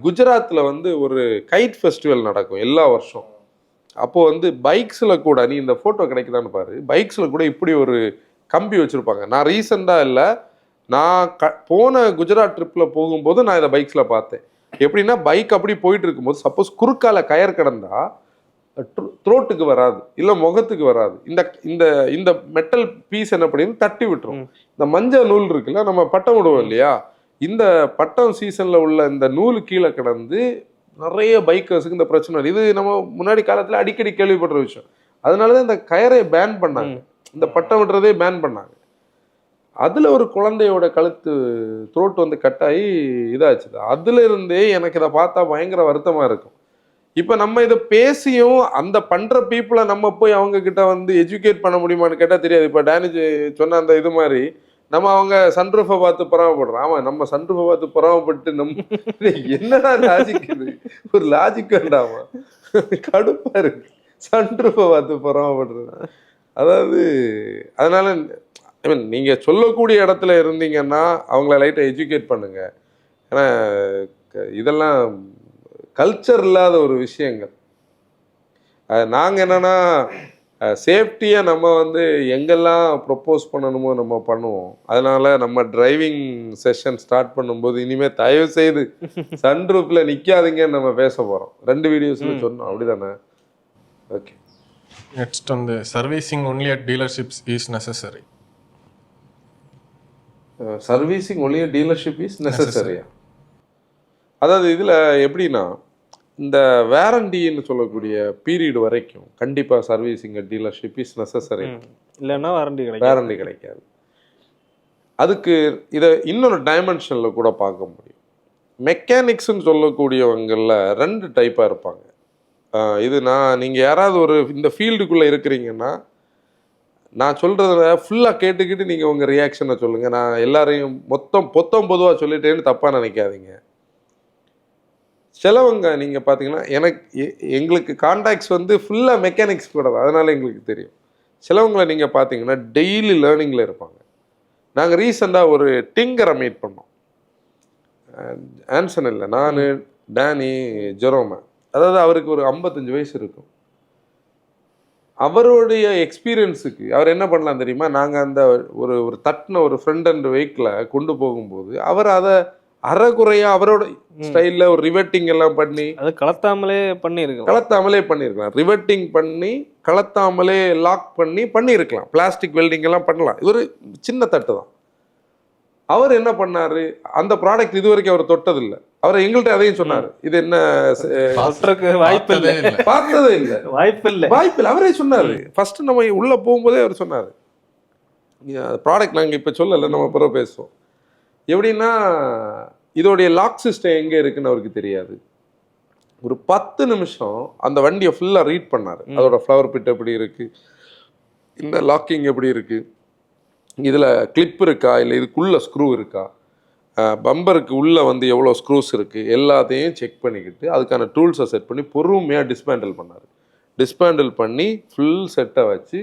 Speaker 2: குஜராத்தில் வந்து ஒரு கைட் ஃபெஸ்டிவல் நடக்கும் எல்லா வருஷம். அப்போது வந்து பைக்ஸில் கூட, நீ இந்த ஃபோட்டோ கிடைக்குதான்னு பாரு, பைக்ஸில் கூட இப்படி ஒரு கம்பி வச்சுருப்பாங்க. நான் ரீசெண்டாக இல்லை, நான் போன குஜராத் ட்ரிப்பில் போகும்போது நான் இதை பைக்ஸில் பார்த்தேன். எப்படின்னா பைக் அப்படி போயிட்டு இருக்கும்போது சப்போஸ் குறுக்கால கயர் கிடந்தா த்ரோட்டுக்கு வராது, இல்லை முகத்துக்கு வராது. இந்த இந்த இந்த மெட்டல் பீஸ் என்ன பண்ணி தட்டி விட்டுரும். இந்த மஞ்சள் நூல் இருக்குல்ல, நம்ம பட்டம் விடுவோம் இல்லையா, இந்த பட்டம் சீசனில் உள்ள இந்த நூல் கீழே கிடந்து நிறைய பைக்கர்ஸுக்கு இந்த பிரச்சனை. இது நம்ம முன்னாடி காலத்தில் அடிக்கடி கேள்விப்படுற விஷயம். அதனால தான் இந்த கயரை பேன் பண்ணாங்க, இந்த பட்டம் விடுறதே பேன் பண்ணாங்க. அதில் ஒரு குழந்தையோட கழுத்து த்ரோட் வந்து கட்டாயி இதாச்சு. அதுல இருந்தே எனக்கு இதை பார்த்தா பயங்கர வருத்தமாக இருக்கும். இப்போ நம்ம இதை பேசியும் அந்த பண்ணுற பீப்புளை நம்ம போய் அவங்க கிட்ட வந்து எஜுகேட் பண்ண முடியுமான்னு கேட்டால் தெரியாது. இப்போ டேனிஜ் சொன்ன அந்த இது மாதிரி நம்ம அவங்க சன்ரூஃபை பார்த்து பொறாமப்படுறோம். ஆமாம், நம்ம சன்ரூஃபை பார்த்து பொறாமப்பட்டு நம்ம என்னடா லாஜிக் இது? ஒரு லாஜிக் வேண்டாமா? கடுப்பாக இருக்கு சன்ரூஃபை பார்த்து பொறாமப்படுறது. அதாவது அதனால நீங்கள் சொல்லக்கூடிய இடத்துல இருந்தீங்கன்னா அவங்கள லைட்டாக எஜுகேட் பண்ணுங்க. ஏன்னா இதெல்லாம் கல்ச்சர் இல்லாத ஒரு விஷயங்கள். நாங்கள் என்னென்னா சேஃப்டியை நம்ம வந்து எங்கெல்லாம் ப்ரொப்போஸ் பண்ணணுமோ நம்ம பண்ணுவோம். அதனால் நம்ம டிரைவிங் செஷன் ஸ்டார்ட் பண்ணும்போது இனிமேல் தயவு செய்து சன்ரூஃபில் நிற்காதீங்கன்னு நம்ம பேச போகிறோம். 2 வீடியோஸில் சொன்னோம், அப்படி தானே? ஓகே.
Speaker 1: நெக்ஸ்ட் வந்து servicing only at dealerships is necessary.
Speaker 2: Servicing only at dealership is நெசசரியா? அதாவது இதில் எப்படின்னா இந்த வேரண்டின்னு சொல்லக்கூடிய பீரியட் வரைக்கும் கண்டிப்பாக servicing at dealership is necessary.
Speaker 3: இல்லைன்னா
Speaker 2: வேரண்டி கிடைக்காது. அதுக்கு இதை இன்னொரு டைமென்ஷனில் கூட பார்க்க முடியும். மெக்கானிக்ஸ்ன்னு சொல்லக்கூடியவங்களில் 2 டைப்பாக இருப்பாங்க. இது நீங்கள் யாராவது இந்த ஃபீல்டுக்குள்ளே இருக்கிறீங்கன்னா நான் சொல்கிறத ஃபுல்லாக கேட்டுக்கிட்டு நீங்கள் உங்கள் ரியாக்ஷனை சொல்லுங்கள். நான் எல்லாரையும் பொதுவாக சொல்லிட்டேன்னு தப்பாக நினைக்காதீங்க. சிலவங்க நீங்கள் பார்த்தீங்கன்னா எங்களுக்கு கான்டாக்ட்ஸ் ஃபுல்லாக மெக்கானிக்ஸ் கூட தான், அதனால் எங்களுக்கு தெரியும். சிலவங்களை நீங்கள் பார்த்தீங்கன்னா டெய்லி லேர்னிங்கில் இருப்பாங்க. நாங்கள் ரீசெண்டாக ஒரு டிங்கரை மீட் பண்ணோம். ஆன்சன் இல்லை, நான், டேனி, ஜெரோமா. அதாவது அவருக்கு ஒரு 55 வயசு இருக்கும். அவருடைய எக்ஸ்பீரியன்ஸுக்கு அவர் என்ன பண்ணலாம் தெரியுமா? நாங்கள் அந்த ஒரு தட்டின ஒரு ஃப்ரண்ட் அண்ட் வெஹிக்கிளை கொண்டு போகும்போது அவர் அதை அறகுறையாக அவரோட ஸ்டைலில் ஒரு ரிவெட்டிங் எல்லாம் பண்ணி
Speaker 3: அது கலத்தாமலே
Speaker 2: பண்ணியிருக்கலாம். ரிவெட்டிங் பண்ணி கலத்தாமலே லாக் பண்ணியிருக்கலாம். பிளாஸ்டிக் வெல்டிங் எல்லாம் பண்ணலாம். இது ஒரு சின்ன தட்டு தான். அவர் என்ன பண்ணாரு, அந்த ப்ராடக்ட் இது வரைக்கும் அவர் தொட்டதில்லை. அவர் எங்கள்கிட்ட அதையும் சொன்னார், இது என்ன
Speaker 3: வாய்ப்பு
Speaker 2: பார்த்ததே இல்லை, வாய்ப்பு இல்லை. அவரே சொன்னார். ஃபர்ஸ்ட் நம்ம உள்ள போகும்போதே அவர் சொன்னார், ப்ராடக்ட் நாங்கள் இப்போ சொல்லலை, நம்ம பிறகு பேசுவோம். எப்படின்னா இதோடைய லாக் சிஸ்டம் எங்கே இருக்குன்னு அவருக்கு தெரியாது. ஒரு 10 நிமிஷம் அந்த வண்டியை ஃபுல்லாக ரீட் பண்ணார். அதோட ஃப்ளவர் பிட் எப்படி இருக்குது, இந்த லாக்கிங் எப்படி இருக்குது, இதில் கிளிப் இருக்கா, இல்லை இதுக்குள்ளே ஸ்க்ரூ இருக்கா, பம்பருக்கு உள்ளே எவ்வளோ ஸ்க்ரூஸ் இருக்குது, எல்லாத்தையும் செக் பண்ணிக்கிட்டு அதுக்கான டூல்ஸை செட் பண்ணி பொறுமையாக டிஸ்பேண்டில் பண்ணி ஃபுல் செட்டை வச்சு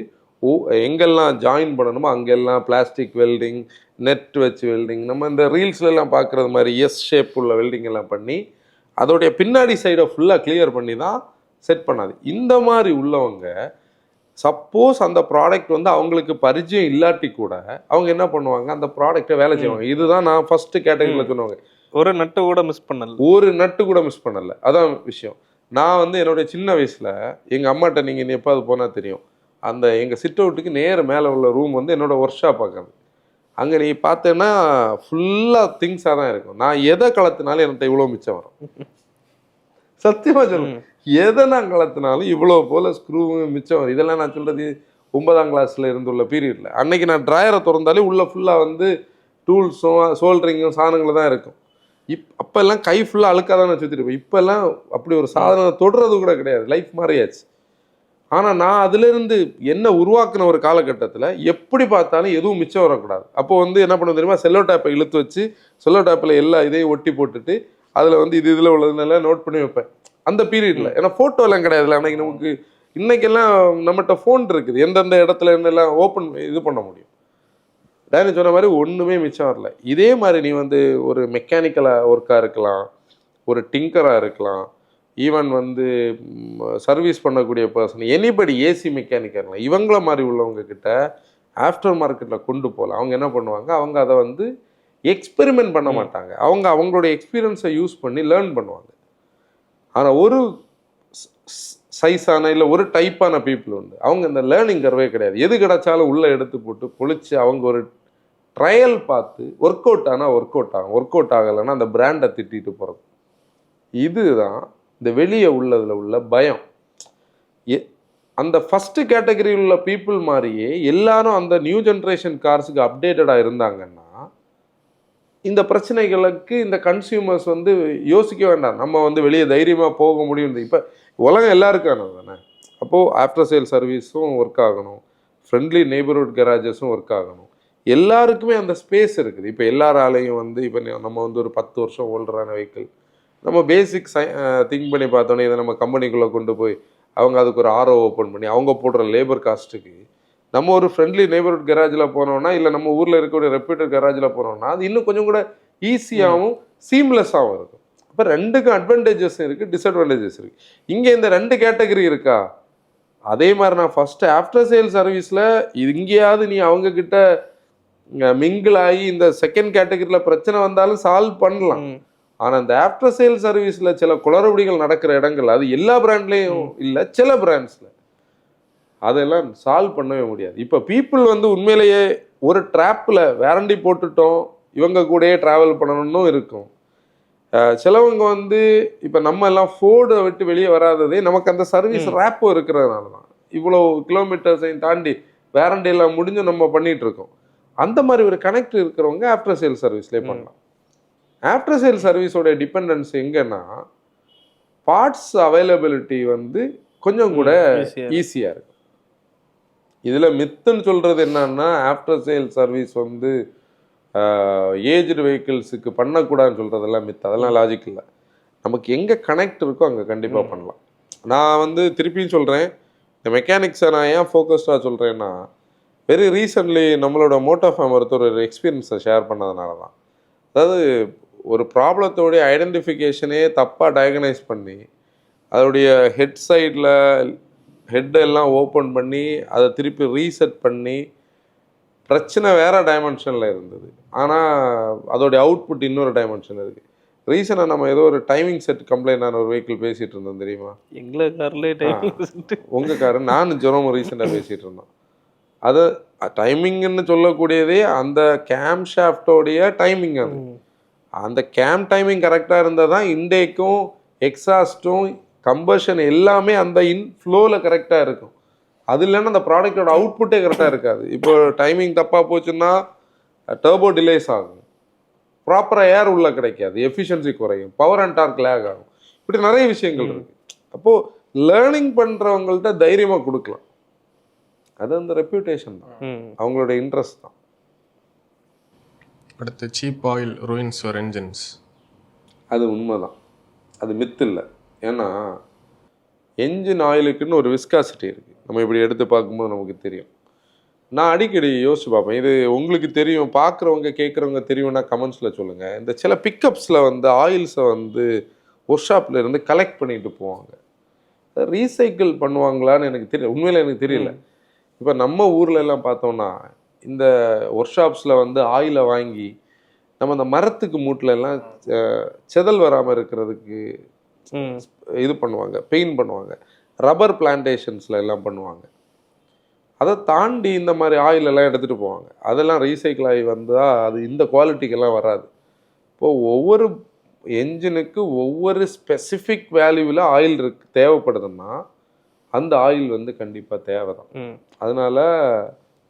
Speaker 2: எங்கெல்லாம் ஜாயின் பண்ணணுமோ அங்கெல்லாம் பிளாஸ்டிக் வெல்டிங், நெட் வச்சு வெல்டிங், நம்ம இந்த ரீல்ஸ்லாம் பார்க்குறது மாதிரி எஸ் ஷேப் உள்ள வெல்டிங் எல்லாம் பண்ணி அதோடைய பின்னாடி சைடை ஃபுல்லாக கிளியர் பண்ணி தான் செட் பண்ணாது. இந்த மாதிரி உள்ளவங்க சப்போஸ் அந்த ப்ராடக்ட் அவங்களுக்கு பரிச்சயம் இல்லாட்டி கூட அவங்க என்ன பண்ணுவாங்க, அந்த ப்ராடக்டை வேலை செய்வாங்க. இதுதான் நான் ஃபர்ஸ்ட் கேட்டகரியில் சொன்னவங்க.
Speaker 3: ஒரு நட்டு கூட மிஸ் பண்ணல. அதான் விஷயம். நான் என்னுடைய சின்ன வயசில் எங்கள் அம்மாட்ட நீங்கள் எப்போது போனால் தெரியும், அந்த எங்கள் சிட் அவுட்டுக்கு நேர் மேலே உள்ள ரூம் என்னோட ஒர்க் ஷாப் ஆகாது. அங்கே நீ பார்த்தேன்னா ஃபுல்லாக திங்ஸாக தான் இருக்கும். நான் எதை கலத்தினாலும் என்கிட்ட இவ்வளோ மிச்சம் வரும். சத்தியமாக சொல்லுவேன், எதை நான் கலத்தினாலும் இவ்வளோ போல் ஸ்க்ரூவும் மிச்சம் வரும். இதெல்லாம் நான் சொல்கிறது 9ஆம் கிளாஸில் இருந்துள்ள பீரியடில். அன்னைக்கு நான் ட்ராயரை திறந்தாலே உள்ளே ஃபுல்லாக டூல்ஸும் சோல்ட்ரிங்கும் சாதனங்களும் தான் இருக்கும். அப்போல்லாம் கை ஃபுல்லாக அழுக்காக தான் நான் சுற்றிருப்பேன். இப்போல்லாம் அப்படி ஒரு சாதனம் தொடுறது கூட கிடையாது. லைஃப் மாறியாச்சு. ஆனால் நான் அதிலிருந்து என்ன உருவாக்குன ஒரு காலகட்டத்தில் எப்படி பார்த்தாலும் எதுவும் மிச்சம் வரக்கூடாது. அப்போ என்ன பண்ண தெரியுமா, செல்லோ டேப்பை இழுத்து வச்சு செல்லோ டேப்பில் எல்லா இதையும் ஒட்டி போட்டுட்டு அதில் இதில் உள்ளதுனால நோட் பண்ணி வைப்பேன் அந்த பீரியடில். ஏன்னா ஃபோட்டோலாம் கிடையாதுல்ல அன்றைக்கி. நமக்கு இன்றைக்கெல்லாம் நம்மகிட்ட ஃபோன் இருக்குது, எந்தெந்த இடத்துல என்னெல்லாம் ஓப்பன் இது பண்ண முடியும். டேனி சொன்ன மாதிரி ஒன்றுமே மிச்சம் வரல. இதே மாதிரி நீ ஒரு மெக்கானிக்கலாக ஒர்க்காக இருக்கலாம், ஒரு டிங்கராக இருக்கலாம், ஈவன் சர்வீஸ் பண்ணக்கூடிய பர்சன், எனிபடி ஏசி மெக்கானிக்காக இருக்கலாம். இவங்கள மாதிரி உள்ளவங்க கிட்ட ஆஃப்டர் மார்க்கெட்டில் கொண்டு போகலாம். அவங்க என்ன பண்ணுவாங்க, அவங்க அதை எக்ஸ்பெரிமெண்ட் பண்ண மாட்டாங்க. அவங்களுடைய எக்ஸ்பீரியன்ஸை யூஸ் பண்ணி லேர்ன் பண்ணுவாங்க. ஆனால் ஒரு சைஸான இல்லை ஒரு டைப்பான பீப்புள் உண்டு, அவங்க இந்த லேர்னிங் கர்வே கிடையாது. எது கிடைச்சாலும் உள்ளே எடுத்து போட்டு பொழிச்சு அவங்க ஒரு ட்ரையல் பார்த்து ஒர்க் அவுட் ஆனால் ஒர்க் அவுட் ஆகும், ஒர்க் அவுட் ஆகலைன்னா அந்த பிராண்டை திட்டிட்டு போகிறது. இதுதான் இந்த வெளியே உள்ளதில் உள்ள பயம். அந்த ஃபஸ்ட்டு கேட்டகரியில் உள்ள பீப்புள் மாதிரியே எல்லாரும் அந்த நியூ ஜென்ரேஷன் கார்ஸுக்கு அப்டேட்டடாக இருந்தாங்கன்னா இந்த பிரச்சனைகளுக்கு இந்த கன்சியூமர்ஸ் யோசிக்க வேண்டாம். நம்ம வெளியே தைரியமாக போக முடியும். இப்போ உலகம் எல்லாருக்கான தானே. அப்போது ஆஃப்டர் சேல் சர்வீஸும் ஒர்க் ஆகணும், ஃப்ரெண்ட்லி நெய்பர்ஹுட் கராஜஸும் ஒர்க் ஆகணும். எல்லாருக்குமே அந்த ஸ்பேஸ் இருக்குது. இப்போ எல்லாராலையும் இப்போ நம்ம ஒரு 10 வருஷம் ஓல்டரான வெஹிக்கிள் நம்ம பேசிக் திங்க் பண்ணி பார்த்தோன்னே இதை நம்ம கம்பெனிக்குள்ளே கொண்டு போய் அவங்க அதுக்கு ஒரு ஆர்ஓ ஓப்பன் பண்ணி அவங்க போடுற லேபர் காஸ்ட்டுக்கு நம்ம ஒரு ஃப்ரெண்ட்லி நெய்பர்ஹுட் கராஜில் போனோம்னா, இல்லை நம்ம ஊரில் இருக்கக்கூடிய ரெப்யூட்டட் கராஜில் போனோம்னா அது இன்னும் கொஞ்சம் கூட ஈஸியாகவும் சீம்லெஸ்ஸாகவும் இருக்கும். அப்போ ரெண்டுக்கும் அட்வான்டேஜஸ் இருக்குது, டிஸ்அட்வான்டேஜஸ் இருக்குது. இங்கே இந்த 2 கேட்டகரி இருக்கா? அதே மாதிரி நான் ஃபஸ்ட்டு ஆஃப்டர் சேல் சர்வீஸில் இங்கேயாவது நீ அவங்கக்கிட்ட மிங்கிள் ஆகி இந்த செகண்ட் கேட்டகரியில் பிரச்சனை வந்தாலும் சால்வ் பண்ணலாம். ஆனால் இந்த ஆஃப்டர் சேல் சர்வீஸில் சில குளறுபடிகள் நடக்கிற இடங்கள், அது எல்லா பிராண்ட்லேயும் இல்லை, சில பிராண்ட்ஸில் அதெல்லாம் சால்வ் பண்ணவே முடியாது. இப்போ பீப்புள் உண்மையிலேயே ஒரு ட்ராப்பில் வேரண்டி போட்டுட்டோம் இவங்க கூடயே ட்ராவல் பண்ணணும்னு இருக்கும். சிலவங்க இப்போ நம்ம எல்லாம் ஃபோர்டை விட்டு வெளியே வராததே நமக்கு அந்த சர்வீஸ் ரேப்பும் இருக்கிறதுனால தான். இவ்வளோ கிலோமீட்டர்ஸையும் தாண்டி வேரண்டி எல்லாம் முடிஞ்சு நம்ம பண்ணிகிட்டு இருக்கோம். அந்த மாதிரி ஒரு கனெக்ட் இருக்கிறவங்க ஆஃப்டர் சேல் சர்வீஸ்லேயே பண்ணலாம்.
Speaker 2: ஆஃப்டர் சேல் சர்வீஸோட டிபெண்டன்ஸ் எங்கன்னா பார்ட்ஸ் அவைலபிலிட்டி வந்து கொஞ்சம் கூட ஈஸியாக இருக்கும். இதில் மித்துன்னு சொல்கிறது என்னன்னா ஆஃப்டர் சேல் சர்வீஸ் வந்து ஏஜ்டு வெஹிக்கிள்ஸுக்கு பண்ணக்கூடாதுன்னு சொல்கிறதெல்லாம் மித்து. அதெல்லாம் லாஜிக் இல்லை. நமக்கு எங்கே கனெக்ட் இருக்கோ அங்கே கண்டிப்பாக பண்ணலாம். நான் வந்து திருப்பியும் சொல்கிறேன், இந்த மெக்கானிக்ஸை நான் ஏன் ஃபோக்கஸ்டாக சொல்கிறேன்னா, வெரி ரீசன்ட்லி நம்மளோட மோட்டோஃபேம் ஒருத்தர் ஒரு எக்ஸ்பீரியன்ஸை ஷேர் பண்ணதுனால தான். அதாவது ஒரு ப்ராப்ளத்தோடைய ஐடென்டிஃபிகேஷனே தப்பாக டயக்னைஸ் பண்ணி அதோடைய ஹெட் சைடில் ஹெட்டெல்லாம் ஓப்பன் பண்ணி அதை திருப்பி ரீசெட் பண்ணி பிரச்சனை வேறு டைமென்ஷனில் இருந்தது. ஆனால் அதோடைய அவுட்புட் இன்னொரு டைமென்ஷன் இருக்குது. ரீசனாக நம்ம ஏதோ ஒரு டைமிங் செட் கம்ப்ளைண்ட் ஆன ஒரு வெஹிக்கிள் பேசிகிட்டு இருந்தோம் தெரியுமா?
Speaker 4: எங்கள் கார்லேயே டைமிங் செட்.
Speaker 2: உங்கள் காரு நானும் ஜெரோம் ரீசெண்டாக பேசிகிட்டு இருந்தோம். அது டைமிங்னு சொல்லக்கூடியதே அந்த கேம் ஷாஃப்டோடைய டைமிங். அது அந்த கேம் டைமிங் கரெக்டாக இருந்தால் தான் இன்டேக்கும் எக்ஸாஸ்ட்டும் கம்பஷன் எல்லாமே அந்த ஃப்ளோவில் கரெக்டாக இருக்கும். அது இல்லைன்னா அந்த ப்ராடக்டோட அவுட்புட்டே கரெக்டாக இருக்காது. இப்போ டைமிங் தப்பாக போச்சுன்னா டர்போ டிலேஸ் ஆகும், ப்ராப்பராக ஏர் உள்ள கிடைக்காது, எஃபிஷியன்சி குறையும், பவர் அண்ட் டார்க் லேக் ஆகும். இப்படி நிறைய விஷயங்கள் இருக்குது. அப்போது லேர்னிங் பண்ணுறவங்கள்ட்ட தைரியமாக கொடுக்கலாம். அது அந்த ரெப்யூட்டேஷன் தான், அவங்களோட இன்ட்ரெஸ்ட் தான்.
Speaker 1: அடுத்து cheap oil ruins your engines.
Speaker 2: அது உண்மைதான், அது மித்து இல்லை. ஏன்னா என்ஜின் ஆயிலுக்குன்னு ஒரு விஸ்காசிட்டி இருக்குது. நம்ம இப்படி எடுத்து பார்க்கும்போது நமக்கு தெரியும். நான் அடிக்கடி யோசிச்சு பார்ப்பேன், இது உங்களுக்கு தெரியும், பார்க்குறவங்க கேட்குறவங்க தெரியும்னா கமெண்ட்ஸில் சொல்லுங்கள். இந்த சில பிக்கப்ஸில் வந்து ஆயில்ஸை வந்து ஒர்க் ஷாப்பில் இருந்து கலெக்ட் பண்ணிட்டு போவாங்க. ரீசைக்கிள் பண்ணுவாங்களான்னு எனக்கு தெரியல, உண்மையில் எனக்கு தெரியல. இப்போ நம்ம ஊரில் எல்லாம் பார்த்தோம்னா இந்த ஒர்க் ஷாப்ஸில் வந்து ஆயிலை வாங்கி நம்ம அந்த மரத்துக்கு மூட்டில் எல்லாம் செதல் வராமல் இருக்கிறதுக்கு இது பண்ணுவாங்க, பெயிண்ட் பண்ணுவாங்க. ரப்பர் பிளான்டேஷன்ஸில் எல்லாம் பண்ணுவாங்க. அதை தாண்டி இந்த மாதிரி ஆயில் எல்லாம் எடுத்துகிட்டு போவாங்க. அதெல்லாம் ரீசைக்கிள் ஆகி வந்தால் அது இந்த குவாலிட்டிக்கெல்லாம் வராது. இப்போது ஒவ்வொரு என்ஜினுக்கு ஒவ்வொரு ஸ்பெசிஃபிக் வேல்யூவில் ஆயில் தேவைப்படுதுன்னா அந்த ஆயில் வந்து கண்டிப்பாக தேவை தான். அதனால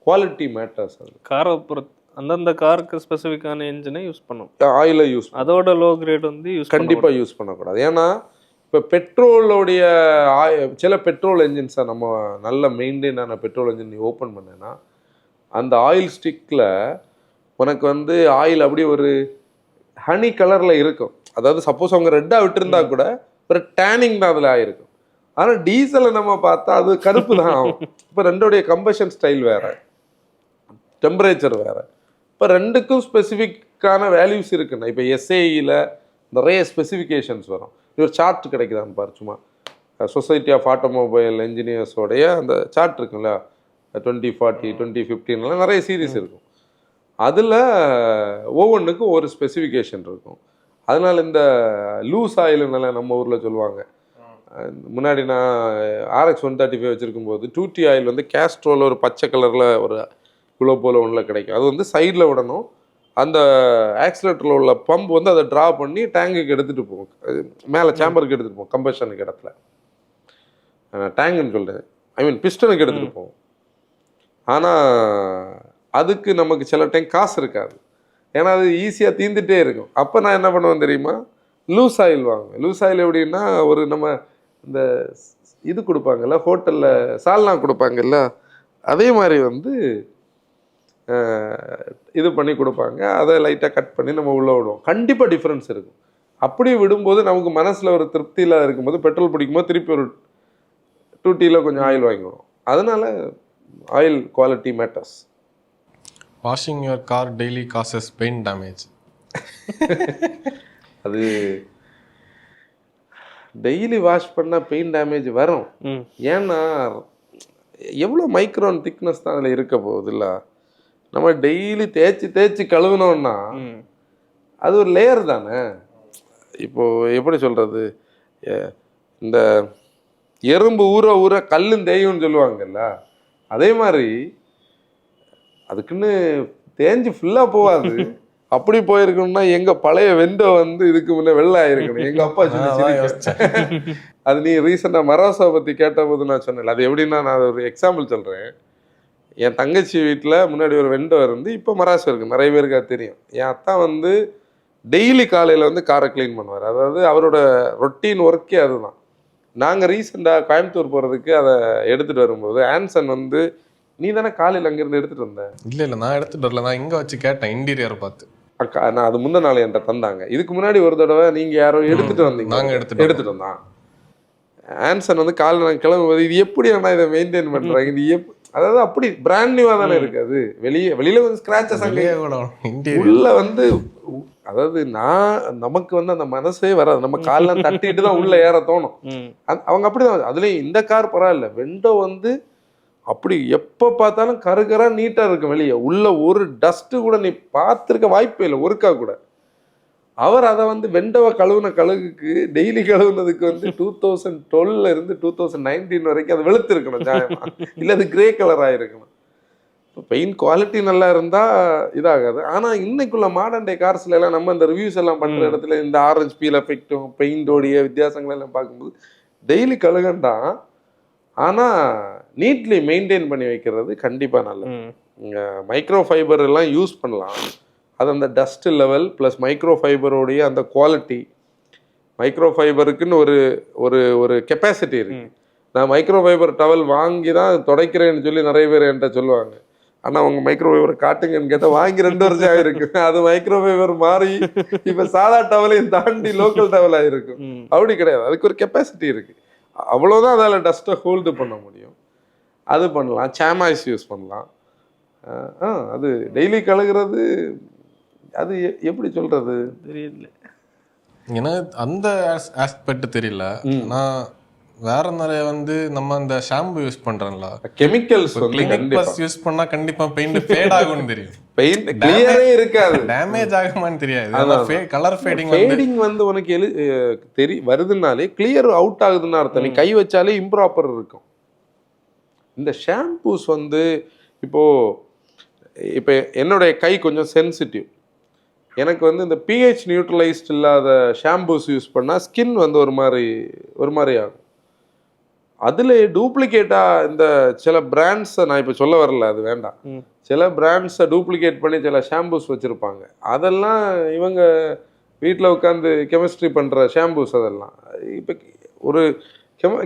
Speaker 2: குவாலிட்டி மேட்டர்ஸ். அது
Speaker 4: காரை பொறுத்து அந்தந்த காருக்கு ஸ்பெசிஃபிக்கான என்ஜினை யூஸ் பண்ணும்,
Speaker 2: ஆயிலை யூஸ்
Speaker 4: அதோட லோ கிரேட் வந்து
Speaker 2: கண்டிப்பாக யூஸ் பண்ணக்கூடாது. ஏன்னா இப்போ பெட்ரோலோடைய சில பெட்ரோல் என்ஜின்ஸை நம்ம நல்ல மெயின்டைனான பெட்ரோல் என்ஜின் நீ ஓப்பன் பண்ணேன்னா அந்த ஆயில் ஸ்டிக்கில் உனக்கு வந்து ஆயில் அப்படியே ஒரு ஹனி கலரில் இருக்கும். அதாவது சப்போஸ் அவங்க ரெட்டாக விட்டுருந்தா கூட ஒரு டேனிங் தான் அதில் ஆகிருக்கும். ஆனால் டீசலை நம்ம பார்த்தா அது கருப்பு தான் ஆகும். இப்போ ரெண்டோடைய கம்பஷன் ஸ்டைல் வேறு, டெம்பரேச்சர் வேறு. இப்போ ரெண்டுக்கும் ஸ்பெசிஃபிக்கான வேல்யூஸ் இருக்குண்ணா. இப்போ எஸ்ஏஇயில் நிறைய ஸ்பெசிஃபிகேஷன்ஸ் வரும். ஒரு சார்ட் கிடைக்குதான்னு பாரு, சும்மா சொசைட்டி ஆஃப் ஆட்டோமொபைல் என்ஜினியர்ஸோடைய அந்த சார்ட் இருக்குல்ல, 2040 2015 நிறைய சீரீஸ் இருக்கும். அதில் ஒவ்வொன்றுக்கும் ஒரு ஸ்பெசிஃபிகேஷன் இருக்கும். அதனால் இந்த லூஸ் ஆயிலுனால நம்ம ஊரில் சொல்லுவாங்க. முன்னாடி நான் RX 135 வச்சுருக்கும் போது 2T ஆயில் வந்து கேஸ்ட்ரோவில் ஒரு பச்சை கலரில் ஒரு இவ்வளோ போல் ஒன்றில் கிடைக்கும். அது வந்து சைடில் விடணும். அந்த ஆக்சிலேட்டரில் உள்ள பம்ப் வந்து அதை ட்ரா பண்ணி டேங்குக்கு எடுத்துகிட்டு போகும், மேலே சேம்பருக்கு எடுத்துகிட்டு போகும். கம்பஷனுக்கு இடத்துல டேங்குன்னு சொல்கிறேன், ஐ மீன் பிஸ்டனுக்கு எடுத்துகிட்டு போகும். ஆனால் அதுக்கு நமக்கு சில டைம் காசு இருக்காது, ஏன்னா அது ஈஸியாக தீந்துட்டே இருக்கும். அப்போ நான் என்ன பண்ணுவேன் தெரியுமா, லூஸ் ஆயில் வாங்குவேன். லூஸ் ஆயில் எப்படின்னா ஒரு நம்ம இந்த இது கொடுப்பாங்கல்ல ஹோட்டலில் சால்னா கொடுப்பாங்கல்ல, அதே மாதிரி வந்து இது பண்ணி கொடுப்பாங்க. அதை லைட்டாக கட் பண்ணி நம்ம உள்ளே விடுவோம். கண்டிப்பாக டிஃப்ரென்ஸ் இருக்கும். அப்படி விடும்போது நமக்கு மனசில் ஒரு திருப்தியில் இருக்கும்போது பெட்ரோல் பிடிக்கும்போது திருப்பி ஒரு 2Tயில் கொஞ்சம் ஆயில் வாங்கிடுவோம். அதனால oil quality matters.
Speaker 1: Washing your car daily causes paint damage.
Speaker 2: அது டெய்லி வாஷ் பண்ணால் பெயிண்ட் டேமேஜ் வரும். ஏன்னா எவ்வளோ மைக்ரோன் திக்னஸ் தான் அதில் இருக்க போகுது இல்லை. நம்ம டெய்லி தேய்ச்சி கழுவினோம்னா அது ஒரு லேயர் தானே. இப்போது எப்படி சொல்கிறது, இந்த எறும்பு ஊற கல்லும் தேயும்னு சொல்லுவாங்கல்ல, அதே மாதிரி அதுக்குன்னு தேஞ்சு ஃபுல்லாக போகாது. அப்படி போயிருக்கணும்னா எங்கள் பழைய வெண்டோ வந்து இதுக்கு முன்னே வெள்ளை ஆயிருக்கணும். எங்கள் அப்பா சொல்லி அது நீ ரீசெண்டாக மராசா பற்றி கேட்டபோது நான் சொன்னேன். அது எப்படின்னா, நான் ஒரு எக்ஸாம்பிள் சொல்கிறேன். என் தங்கச்சி வீட்டில் முன்னாடி ஒரு வெண்டோ இருந்து இப்போ மராசா இருக்குது, நிறைய பேருக்கு அது தெரியும். என் அத்தா வந்து டெய்லி காலையில் வந்து காரை க்ளீன் பண்ணுவார். அதாவது அவரோட ரொட்டீன் ஒர்க்கே அதுதான். நாங்கள் ரீசெண்டாக கோயம்புத்தூர் போகிறதுக்கு அதை எடுத்துகிட்டு வரும்போது ஆன்சன் வந்து, நீ தானே காலையில் அங்கேருந்து எடுத்துகிட்டு வந்தேன்.
Speaker 1: இல்லை நான் எடுத்துகிட்டு வரல, நான் இங்கே வச்சு கேட்டேன் இன்டீரியர் பார்த்து.
Speaker 2: நான் அது முந்தின நாள் என்கிட்ட தந்தாங்க. இதுக்கு முன்னாடி ஒரு தடவை நீங்கள் யாரோ எடுத்துகிட்டு வந்தீங்க.
Speaker 1: நாங்கள் எடுத்துகிட்டு
Speaker 2: வந்தான். ஆன்சன் வந்து காலையில் நாங்கள் கிளம்பும்போது, இது எப்படி நான் இதை மெயின்டைன் பண்ணுறேன், இது அதாவது அப்படி பிராண்ட் நியூவாக தானே இருக்காது. வெளியில வந்து ஸ்க்ராச்சஸ் அங்கே உள்ள வந்து, அதாவது நமக்கு வந்து அந்த மனசே வராது. நம்ம காலில் தட்டிட்டு தான் உள்ள ஏற தோணும். அவங்க அப்படிதான். அதுலேயும் இந்த கார் பரவாயில்ல, விண்டோ வந்து அப்படி எப்போ பார்த்தாலும் கருகரா நீட்டாக இருக்கும். வெளியே உள்ள ஒரு டஸ்ட்டு கூட நீ பார்த்துருக்க வாய்ப்பே இல்லை, ஒருக்கா கூட. அவர் அதை வந்து வெண்டவை கழுவுன கழுகுக்கு டெய்லி கழுவுனதுக்கு வந்து 2012 இருந்து 2019 வரைக்கும் அது வெளுத்து இருக்கணும் நியாயமா, இல்லை அது கிரே கலர் ஆகிருக்கணும். இப்போ பெயிண்ட் குவாலிட்டி நல்லா இருந்தால் இதாகாது. ஆனால் இன்னைக்குள்ள மாடர்ன் டே கார்ஸ்ல எல்லாம் நம்ம இந்த ரிவ்யூஸ் எல்லாம் பண்ணுற இடத்துல இந்த ஆரஞ்சு பீல் எஃபெக்டும் பெயிண்டோடைய வித்தியாசங்கள் எல்லாம் பார்க்கும்போது டெய்லி கழுகண்டான். ஆனால் நீட்லி மெயின்டைன் பண்ணி வைக்கிறது கண்டிப்பாக நல்லது. மைக்ரோ ஃபைபர் எல்லாம் யூஸ் பண்ணலாம். அது அந்த டஸ்ட் லெவல் ப்ளஸ் மைக்ரோ ஃபைபரோடைய அந்த குவாலிட்டி. மைக்ரோ ஃபைபருக்குன்னு ஒரு ஒரு ஒரு கெப்பாசிட்டி இருக்கு. நான் மைக்ரோ ஃபைபர் டவல் வாங்கி தான் துடைக்கிறேன்னு சொல்லி நிறைய பேர் என்கிட்ட சொல்லுவாங்க. ஆனால் அவங்க மைக்ரோ ஃபைபர் காட்டுங்கன்னு கேட்டால் வாங்கி 2 வருஷம் ஆகிருக்கு. அது மைக்ரோ ஃபைபர் மாறி இப்போ சாதா டவலையும் தாண்டி லோக்கல் டவல் ஆகிருக்கும். அப்படி கிடையாது, அதுக்கு ஒரு கெப்பாசிட்டி இருக்கு. அவ்வளோதான் அதில் டஸ்ட்டை ஹோல்டு பண்ண முடியும். அது பண்ணலாம். சாமாய்ஸ் யூஸ் பண்ணலாம். அது டெய்லி கழுகுறது அது எப்படி சொல்றது
Speaker 4: தெரியல,
Speaker 1: ஏன்னா அந்த ஆஸ்பெக்ட் தெரியல. ஆனால் வேற நிறைய வந்து நம்ம இந்த ஷாம்பு யூஸ் பண்றோம்ல,
Speaker 2: கெமிக்கல்ஸ்
Speaker 1: கிளினிக் பிளஸ் யூஸ் பண்ணா கண்டிப்பா பெயிண்ட் ஃபேட் ஆகும்னு தெரியும்.
Speaker 2: பெயிண்ட் கிளியரே இருக்காது,
Speaker 1: டேமேஜ் ஆகுமான்னு தெரியாது. கலர் ஃபேடிங்
Speaker 2: வந்து உனக்கு வருதுனாலே கிளியர் அவுட் ஆகுதுன்னு அர்த்தம். நீ கை வச்சாலே இம்ப்ராப்பர் இருக்கும். இந்த ஷாம்பூஸ் வந்து இப்போ என்னுடைய கை கொஞ்சம் சென்சிட்டிவ். எனக்கு வந்து இந்த பிஹெச் நியூட்ரலைஸ்ட் இல்லாத ஷாம்பூஸ் யூஸ் பண்ணால் ஸ்கின் வந்து ஒரு மாதிரி ஆகும். அதில் டூப்ளிகேட்டாக இந்த சில பிராண்ட்ஸை நான் இப்போ சொல்ல வரல, அது வேண்டாம். சில பிராண்ட்ஸை டூப்ளிகேட் பண்ணி சில ஷாம்பூஸ் வச்சுருப்பாங்க. அதெல்லாம் இவங்க வீட்டில் உட்காந்து கெமிஸ்ட்ரி பண்ணுற ஷாம்பூஸ். அதெல்லாம் இப்போ ஒரு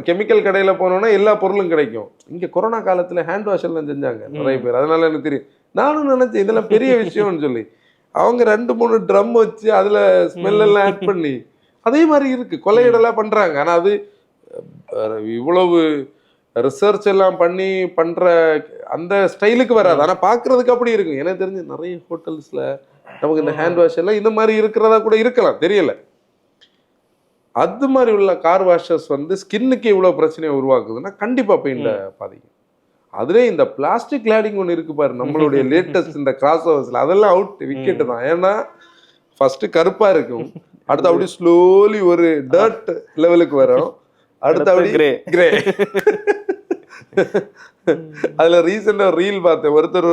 Speaker 2: கெமிக்கல் கடையில் போனோன்னா எல்லா பொருளும் கிடைக்கும். இங்கே கொரோனா காலத்தில் ஹேண்ட் வாஷ் எல்லாம் செஞ்சாங்க நிறைய பேர். அதனால எனக்கு தெரியும். நானும் நினச்சேன் இதெல்லாம் பெரிய விஷயம்னு சொல்லி. அவங்க 2-3 ட்ரம் வச்சு அதில் ஸ்மெல்லாம் ஆட் பண்ணி அதே மாதிரி இருக்குது, கொள்ளையிடலாம் பண்ணுறாங்க. ஆனால் அது இவ்வளவு ரிசர்ச் எல்லாம் பண்ணி பண்ணுற அந்த ஸ்டைலுக்கு வராது. ஆனால் பார்க்குறதுக்கு அப்படி இருக்கும். எனக்கு தெரிஞ்சு நிறைய ஹோட்டல்ஸில் நமக்கு இந்த ஹேண்ட் வாஷ் எல்லாம் இந்த மாதிரி இருக்கிறதா கூட இருக்கலாம், தெரியல. அது மாதிரி உள்ள கார் வாஷஸ் வந்து ஸ்கின்னுக்கு இவ்வளோ பிரச்சனையை உருவாக்குதுன்னா கண்டிப்பாக பெயிண்ட்டை பாதிக்கும். அதுலேயே இந்த பிளாஸ்டிக் லேடிங் ஒன்று இருக்கு பாரு, நம்மளுடைய லேட்டஸ்ட் இந்த கிராஸ் ஓவர்ஸில், அதெல்லாம் அவுட் விக்கெட்டு தான். ஏன்னா ஃபர்ஸ்ட் கருப்பாக இருக்கும், அடுத்து அப்படி ஸ்லோலி ஒரு டர்ட் லெவலுக்கு வரும், அடுத்து அப்படி கிரே. அதில் ரீசெண்டாக ஒரு ரீல் பார்த்தேன். ஒருத்தர்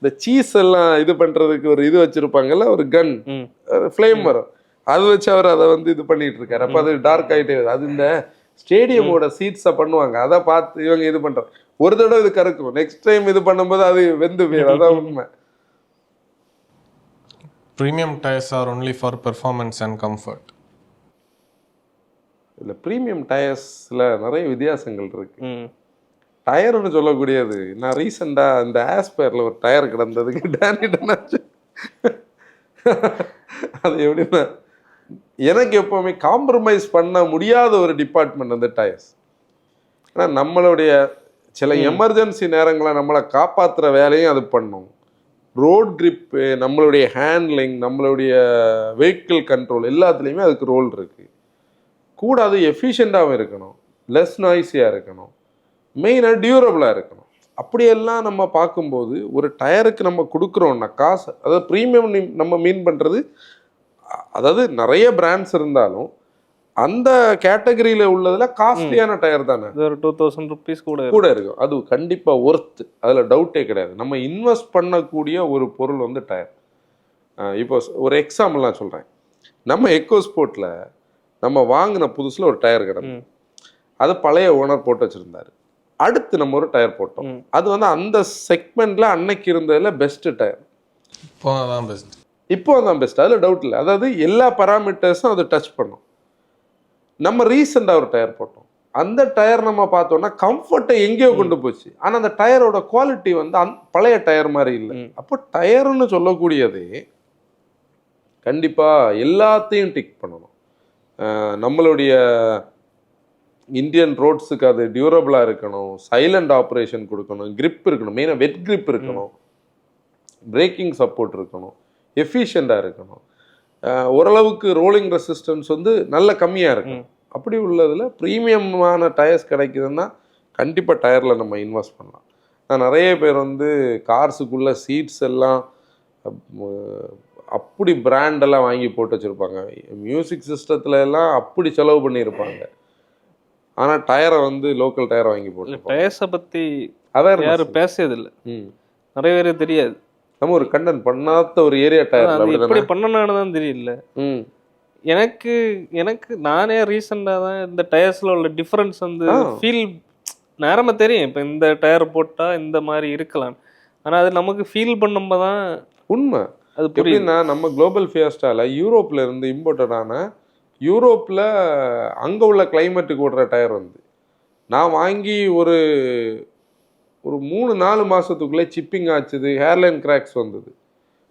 Speaker 2: இந்த சீஸ் எல்லாம் இது பண்ணுறதுக்கு ஒரு இது வச்சுருப்பாங்கல்ல, ஒரு கன் ஃப்ளேம் வரும், அது வச்சு அவர் அதை வந்து இது பண்ணிட்டு இருக்காரு. அப்போ அது டார்க் ஆகிட்டே வருது. அது இந்த ஸ்டேடியமோட சீட்ஸை பண்ணுவாங்க, அதை பார்த்து இவங்க இது பண்ணுறாங்க. ஒரு தடவை இது கறக்கும், நெக்ஸ்ட் டைம் இது பண்ணும்போது அது வெந்து போயிடும். அதான் உண்மை.
Speaker 1: Premium tyres R only for performance and comfort.
Speaker 2: இல்லை, ப்ரீமியம் டயர்ஸில் நிறைய வித்தியாசங்கள் இருக்கு. டயர்னு சொல்லக்கூடியது, நான் ரீசெண்டாக இந்த ஆஸ்பேரில் ஒரு டயர் கிடந்ததுக்கு டேனிட்டாச்சு. அது எப்படின்னா, எனக்கு எப்போவுமே காம்ப்ரமைஸ் பண்ண முடியாத ஒரு டிபார்ட்மெண்ட் அந்த டயர்ஸ். ஏன்னா நம்மளுடைய சில எமர்ஜென்சி நேரங்களை நம்மளை காப்பாற்றுற வேலையும் அது பண்ணும். ரோட் கிரிப்பு, நம்மளுடைய ஹேண்ட்லிங், நம்மளுடைய வெஹிக்கிள் கண்ட்ரோல் எல்லாத்துலேயுமே அதுக்கு ரோல் இருக்குது. கூட அது எஃபிஷியண்ட்டாகவும் இருக்கணும், லெஸ் நாய்ஸியாக இருக்கணும், மெயினாக டியூரபிளாக இருக்கணும். அப்படியெல்லாம் நம்ம பார்க்கும்போது ஒரு டயருக்கு நம்ம கொடுக்குறோன்னா காசு, அதாவது ப்ரீமியம் நம்ம மீன் பண்ணுறது, அதாவது நிறைய பிராண்ட்ஸ் இருந்தாலும் அந்த கேட்டகரியில் உள்ளதில் காஸ்ட்லியான டயர் தானே.
Speaker 4: ஒரு 2000 rupees
Speaker 2: கூட இருக்கும். அது கண்டிப்பாக ஒர்த்து, அதில் டவுட்டே கிடையாது. நம்ம இன்வெஸ்ட் பண்ணக்கூடிய ஒரு பொருள் வந்து டயர். இப்போ ஒரு எக்ஸாம்பிள் நான் சொல்கிறேன். நம்ம எக்கோ ஸ்போர்ட்டில் நம்ம வாங்கின புதுசில் ஒரு டயர் கிடக்கும், அது பழைய ஓனர் போட்டு வச்சுருந்தாரு. அடுத்து நம்ம ஒரு டயர் போட்டோம், அது வந்து அந்த செக்மெண்ட்டில் அன்னைக்கு இருந்ததில் பெஸ்ட்டு டயர்.
Speaker 1: இப்போ தான் பெஸ்ட்.
Speaker 2: இப்போ அதான் பெஸ்ட், அதில் டவுட் இல்லை. அதாவது எல்லா பராமீட்டர்ஸும் அதை டச் பண்ணும். நம்ம ரீசெண்டாக ஒரு டயர் போட்டோம், அந்த டயர் நம்ம பார்த்தோம்னா கம்ஃபர்ட்டை எங்கேயோ கொண்டு போச்சு. ஆனால் அந்த டயரோட குவாலிட்டி வந்து பழைய டயர் மாதிரி இல்லை. அப்போ டயர்னு சொல்லக்கூடியது கண்டிப்பாக எல்லாத்தையும் டிக் பண்ணணும். நம்மளுடைய இந்தியன் ரோட்ஸுக்கு அது டியூரபிளாக இருக்கணும், சைலண்ட் ஆப்ரேஷன் கொடுக்கணும், கிரிப் இருக்கணும், மெயினாக வெட் கிரிப் இருக்கணும், பிரேக்கிங் சப்போர்ட் இருக்கணும், எஃபிஷியண்டாக இருக்கணும், ஓரளவுக்கு ரோலிங் ரெசிஸ்டன்ஸ் வந்து நல்ல கம்மியாக இருக்கும். அப்படி உள்ளதில் ப்ரீமியமான டயர்ஸ் கிடைக்குதுன்னா கண்டிப்பாக டயரில் நம்ம இன்வெஸ்ட் பண்ணலாம். நான் நிறைய பேர் வந்து கார்ஸுக்குள்ளே சீட்ஸ் எல்லாம் அப்படி பிராண்டெல்லாம் வாங்கி போட்டு வச்சுருப்பாங்க, மியூசிக் சிஸ்டத்துல எல்லாம் அப்படி செலவு பண்ணியிருப்பாங்க. ஆனால் டயரை வந்து லோக்கல் டயரை வாங்கி போட்டு,
Speaker 4: டயர்ஸை பற்றி
Speaker 2: அவேர்னஸ்
Speaker 4: யாரும் பேசியதில்லை, நிறைய பேர் தெரியாது.
Speaker 2: நம்ம ஒரு கண்டென்ட் பண்ணாத ஒரு ஏரியா டயர்
Speaker 4: எப்படி பண்ணனான்னு தான் தெரியல. எனக்கு எனக்கு நானே ரீசெண்டாக தான் இந்த டயர்ஸில் உள்ள டிஃப்ரென்ஸ் வந்து ஃபீல் நேரமாக தெரியும். இப்போ இந்த டயர் போட்டால் இந்த மாதிரி இருக்கலாம், ஆனால் அது நமக்கு ஃபீல் பண்ணும்போது தான்
Speaker 2: உண்மை.
Speaker 4: அது
Speaker 2: எப்படின்னா நம்ம குளோபல் ஃபியஸ்டாவில் யூரோப்பில் இருந்து இம்போர்ட்டடான, யூரோப்பில் அங்கே உள்ள கிளைமேட்டுக்கு ஓடுற டயர் வந்து நான் வாங்கி ஒரு 3-4 மாதத்துக்குள்ளே சிப்பிங் ஆச்சுது, ஹேர்லைன் கிராக்ஸ் வந்தது.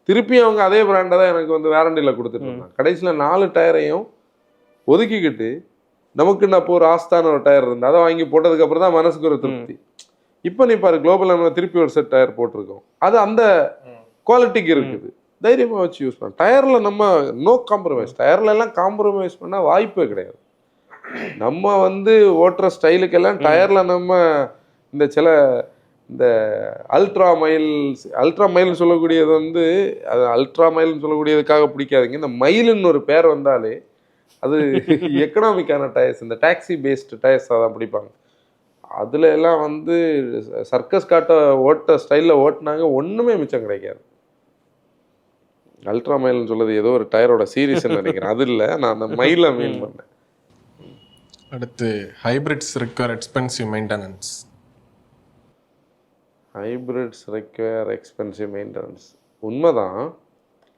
Speaker 2: திருப்பி அவங்க அதே பிராண்டை தான் எனக்கு வந்து வாரண்டியில் கொடுத்துட்டு இருந்தாங்க. கடைசியில் 4 டயரையும் ஒதுக்கிக்கிட்டு நமக்குன்னு அப்போ ஒரு ஆஸ்தான ஒரு டயர் இருந்து அதை வாங்கி போட்டதுக்கப்புறம் தான் மனசுக்கு ஒரு திருப்தி. இப்போ நீ பாரு, குளோபல் நம்ம திருப்பி ஒரு செட் டயர் போட்டிருக்கோம், அது அந்த குவாலிட்டிக்கு இருக்குது, தைரியமாக வச்சு யூஸ் பண்ண. டயரில் நம்ம நோ காம்ப்ரமைஸ், டயர்ல எல்லாம் காம்ப்ரமைஸ் பண்ணால் வாய்ப்பே கிடையாது. நம்ம வந்து ஓட்டுற ஸ்டைலுக்கெல்லாம் டயரில் நம்ம இந்த அல்ட்ரா மைல்னு சொல்லக்கூடியது வந்து, அது அல்ட்ரா மைல்னு சொல்லக்கூடியதுக்காக பிடிக்காதுங்க. இந்த மைலுன்னு ஒரு பேர் வந்தாலே அது எக்கனாமிக்கான டயர்ஸ், இந்த டாக்ஸி பேஸ்டு டயர்ஸ் தான் பிடிப்பாங்க. அதில் எல்லாம் வந்து சர்க்கஸ் காட்ட ஓட்ட ஸ்டைலில் ஓட்டினாங்க, ஒன்றுமே மிச்சம் கிடைக்காது. அல்ட்ரா மைல்னு சொல்லுது ஏதோ ஒரு டயரோட சீரீஸ்ன்னு நினைக்கிறேன், அது இல்லை, நான் அந்த மைலை மீன் பண்ணேன்.
Speaker 1: அடுத்து hybrids require expensive maintenance.
Speaker 2: Hybrids require expensive maintenance உண்மைதான்.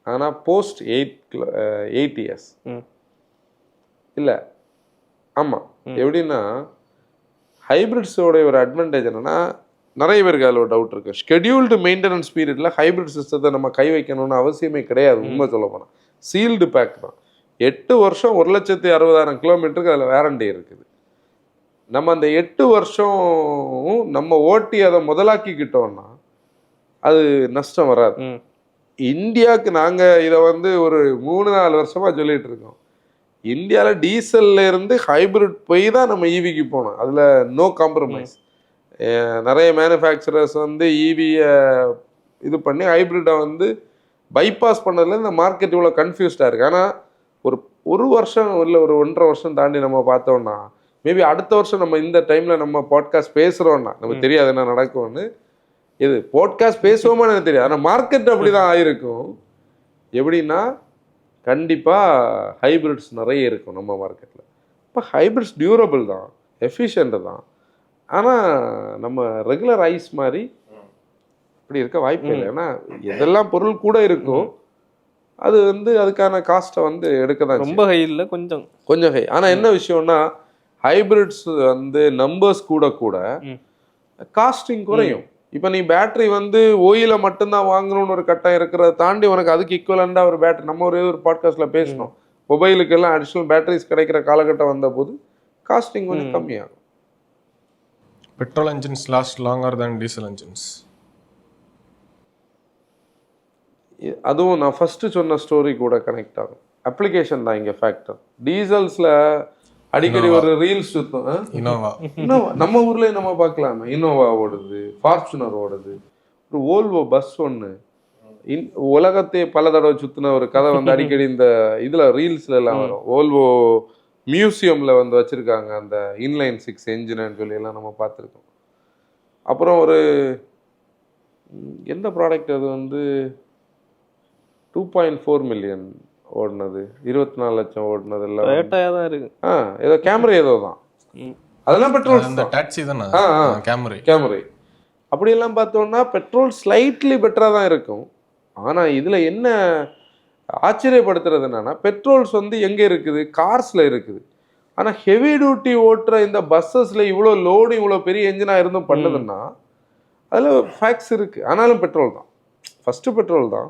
Speaker 2: ஆனால் போஸ்ட் 8 இயர்ஸ் இல்லை. ஆமாம், எப்படின்னா ஹைபிரிட்ஸோடைய ஒரு அட்வான்டேஜ் என்னென்னா, நிறைய பேருக்கு அதில் ஒரு டவுட் இருக்குது. ஷெட்யூல்டு மெயின்டெனன்ஸ் பீரியடில் ஹைபிரிட் சிஸ்டத்தை நம்ம கை வைக்கணும்னு அவசியமே கிடையாது. உண்மை சொல்ல போனால் சீல்டு பேக் தான். 8 வருஷம் 1,60,000 கிலோமீட்டருக்கு அதில் வேரண்டி இருக்குது. நம்ம அந்த 8 வருஷம் நம்ம ஓட்டி அதை முதலாக்கிக்கிட்டோம்னா அது நஷ்டம் வராது. இந்தியாவுக்கு நாங்கள் இதை வந்து ஒரு 3-4 வருஷமாக சொல்லிட்டு இருக்கோம். இந்தியாவில் டீசல்ல இருந்து ஹைபிரிட் போய் தான் நம்ம ஈவிக்கு போனோம், அதில் நோ காம்ப்ரமைஸ். நிறைய மேனுஃபேக்சரர்ஸ் வந்து ஈவியை இது பண்ணி ஹைபிரிட்டை வந்து பைபாஸ் பண்ணதில் இந்த மார்க்கெட் இவ்வளோ கன்ஃபியூஸ்டாக இருக்குது. ஆனால் ஒரு வருஷம் இல்லை, ஒரு 1.5 வருஷம் தாண்டி நம்ம பார்த்தோம்னா, மேபி அடுத்த வருஷம் நம்ம இந்த டைமில் நம்ம பாட்காஸ்ட் பேசுகிறோன்னா நமக்கு தெரியாது என்ன நடக்கும்னு. இது பாட்காஸ்ட் பேசுவோமான்னு எனக்கு தெரியாது, ஆனால் மார்க்கெட் அப்படி தான் ஆகிருக்கும். எப்படின்னா கண்டிப்பாக ஹைபிரிட்ஸ் நிறைய இருக்கும் நம்ம மார்க்கெட்டில். இப்போ ஹைபிரிட்ஸ் டியூரபிள் தான், எஃபிஷியன்ட்டு தான். ஆனால் நம்ம ரெகுலர் ஐஸ் மாதிரி இப்படி இருக்க வாய்ப்பே இல்லை. ஏன்னா எதெல்லாம் பொருள் கூட இருக்கோ அது வந்து அதுக்கான காஸ்ட்டை வந்து எடுக்க தான்.
Speaker 4: ரொம்ப ஹை இல்லை, கொஞ்சம்
Speaker 2: ஹை. ஆனால் என்ன விஷயம்னா, ஹைபிரிட்ஸ் வந்து நம்பர்ஸ் கூட காஸ்டிங் குறையும். இப்போ நீ பேட்டரி வந்து ஓயில மட்டும்தான் வாங்கணும்னு ஒரு கட்டம் இருக்கிறத தாண்டி உனக்கு அதுக்கு ஈக்குவலண்டாக ஒரு பேட்டரி, நம்ம ஒரு பாட்காஸ்ட்டில் பேசணும், மொபைலுக்கெல்லாம் அடிஷ்னல் பேட்டரிஸ் கிடைக்கிற காலகட்டம் வந்த போது காஸ்டிங் கொஞ்சம் கம்மியாகும்.
Speaker 1: பெட்ரோல் என்ஜின்ஸ் லாஸ்ட் லாங்கர் தேன் டீசல் என்ஜின்ஸ்.
Speaker 2: அதுவும் நான் ஃபஸ்ட்டு சொன்ன ஸ்டோரி கூட கனெக்ட் ஆகும். அப்ளிகேஷன் தான் இங்கே ஃபேக்டர். டீசல்ஸில் அடிக்கடி ஒரு ரீல்ஸ் சுத்தம். இனோவா நம்ம ஊர்லேயே நம்ம பார்க்கலாமே, இனோவா ஓடுது, ஃபார்ச்சுனர் ஓடுது, ஒரு ஓல்வோ பஸ் ஒன்று உலகத்தையே பல தடவை சுற்றின ஒரு கதை வந்து அடிக்கடி இந்த இதில் ரீல்ஸ்ல எல்லாம் வரும். ஓல்வோ மியூசியமில் வந்து வச்சுருக்காங்க அந்த இன்லைன் 6 என்ஜின்னு சொல்லி எல்லாம் நம்ம பார்த்துருக்கோம். அப்புறம் ஒரு எந்த ப்ராடக்ட் அது வந்து 2.4 மில்லியன் ஓடுனது, 24 லட்சம் ஓடுனது எல்லாம்
Speaker 4: தான் இருக்கு.
Speaker 2: ஏதோ கேமரா ஏதோ தான், அதெல்லாம் பெட்ரோல்
Speaker 1: டாக்ஸி தானே,
Speaker 2: கேமரா. அப்படியெல்லாம் பார்த்தோம்னா பெட்ரோல் ஸ்லைட்லி பெட்டராக தான் இருக்கும். ஆனால் இதில் என்ன
Speaker 3: ஆச்சரியப்படுத்துறது என்னன்னா பெட்ரோல்ஸ் வந்து எங்கே இருக்குது, கார்ஸில் இருக்குது. ஆனால் ஹெவி டியூட்டி ஓட்டுற இந்த பஸ்ஸஸில் இவ்வளோ லோடு இவ்வளோ பெரிய என்ஜினாக இருந்தும் பண்ணுதுன்னா அதில் ஃபேக்ட்ஸ் இருக்குது. ஆனாலும் பெட்ரோல் தான் ஃபஸ்ட்டு, பெட்ரோல் தான்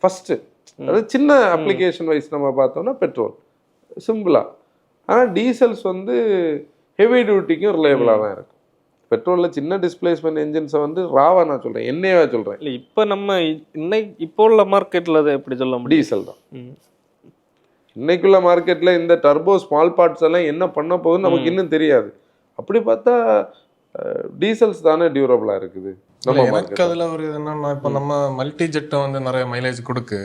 Speaker 3: ஃபஸ்ட்டு. அதாவது சின்ன அப்ளிகேஷன் வைஸ் நம்ம பார்த்தோம்னா பெட்ரோல் சிம்பிளாக. ஆனால் டீசல்ஸ் வந்து ஹெவி டியூட்டிக்கும் ரிலையபிளாக தான் இருக்கும். பெட்ரோலில் சின்ன டிஸ்பிளேஸ்மெண்ட் என்ஜின்ஸை வந்து ராவா நான் சொல்கிறேன், என்னையவா சொல்கிறேன்.
Speaker 4: இல்லை இப்போ நம்ம இப்போ உள்ள மார்க்கெட்டில் அதை எப்படி சொல்ல முடியும்?
Speaker 3: டீசல் தான் இன்னைக்குள்ள மார்க்கெட்டில் இந்த டர்போ ஸ்மால் பார்ட்ஸ் எல்லாம் என்ன பண்ண போகுதுன்னு நமக்கு இன்னும் தெரியாது. அப்படி பார்த்தா டீசல்ஸ் தானே டியூரபிளாக இருக்குது.
Speaker 1: எனக்கு அதில் ஒரு என்னன்னா, இப்போ நம்ம மல்டி ஜெட்டை வந்து நிறைய மைலேஜ் கொடுக்கு.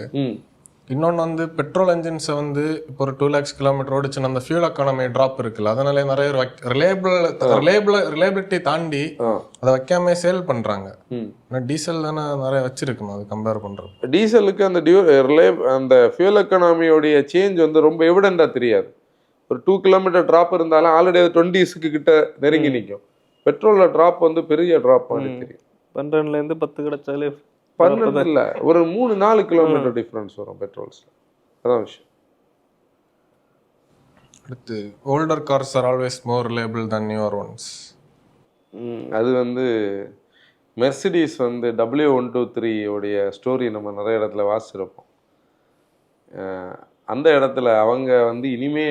Speaker 1: இன்னொன்று வந்து பெட்ரோல் என்ஜின்ஸை வந்து இப்போ ஒரு 2 lakhs கிலோமீட்டர் ஓடிச்சுன்னா அந்த ஃபியூல் எக்கானமி ட்ராப் இருக்குல்ல, அதனால நிறைய ரிலேபிலிட்டி தாண்டி அதை வைக்காம சேல் பண்ணுறாங்க. டீசல் தானே நிறைய வச்சிருக்கணும் அது கம்பேர் பண்ணுறோம்.
Speaker 3: டீசலுக்கு அந்த அந்த ஃபியூல் எக்கானமியோடைய சேஞ்ச் வந்து ரொம்ப எவிடெண்டாக தெரியாது. ஒரு 2 கிலோமீட்டர் ட்ராப் இருந்தாலும் ஆல்ரெடி 20 கிட்ட நெருங்கி நிற்கும். பெட்ரோலில் ட்ராப் வந்து பெரிய ட்ராப் மாதிரி தெரியும்.
Speaker 4: 12லேருந்து 10 கிடைச்சாலே
Speaker 3: 12 இல்லை, ஒரு 3-4 கிலோமீட்டர் டிஃப்ரென்ஸ் வரும் பெட்ரோல்ஸில். அதான் விஷயம்.
Speaker 1: அடுத்து older cars are always more reliable than newer ones.
Speaker 3: அது வந்து மெர்சிடிஸ் வந்து W123 உடைய ஸ்டோரி நம்ம நிறைய இடத்துல வாசிச்சிருப்போம். அந்த இடத்துல அவங்க வந்து இனிமே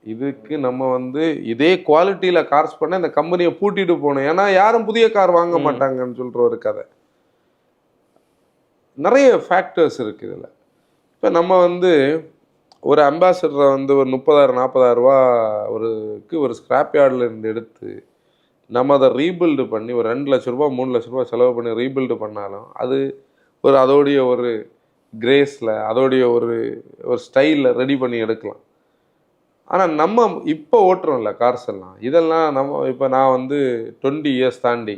Speaker 3: இதுக்கு நம்ம வந்து இதே குவாலிட்டியில் கார்ஸ் பண்ண இந்த கம்பெனியை பூட்டிட்டு போகணும், ஏன்னா யாரும் புதிய கார் வாங்க மாட்டாங்கன்னு சொல்கிற ஒரு கதை. நிறைய ஃபேக்டர்ஸ் இருக்குது இதில். இப்போ நம்ம வந்து ஒரு அம்பாசிடரை வந்து ஒரு 30,000-40,000 ரூபா ஒரு ஸ்கிராப் யார்டில் இருந்து எடுத்து நம்ம அதை ரீபில்டு பண்ணி ஒரு 2 லட்ச ரூபா 3 லட்ச ரூபா செலவு பண்ணி ரீபில்டு பண்ணாலும் அது அதோடைய ஒரு கிரேஸில் அதோடைய ஒரு ஸ்டைலில் ரெடி பண்ணி எடுக்கலாம். ஆனால் நம்ம இப்போ ஓட்டுறோம்ல கார்ஸ் எல்லாம், இதெல்லாம் நம்ம இப்போ நான் வந்து 20 years தாண்டி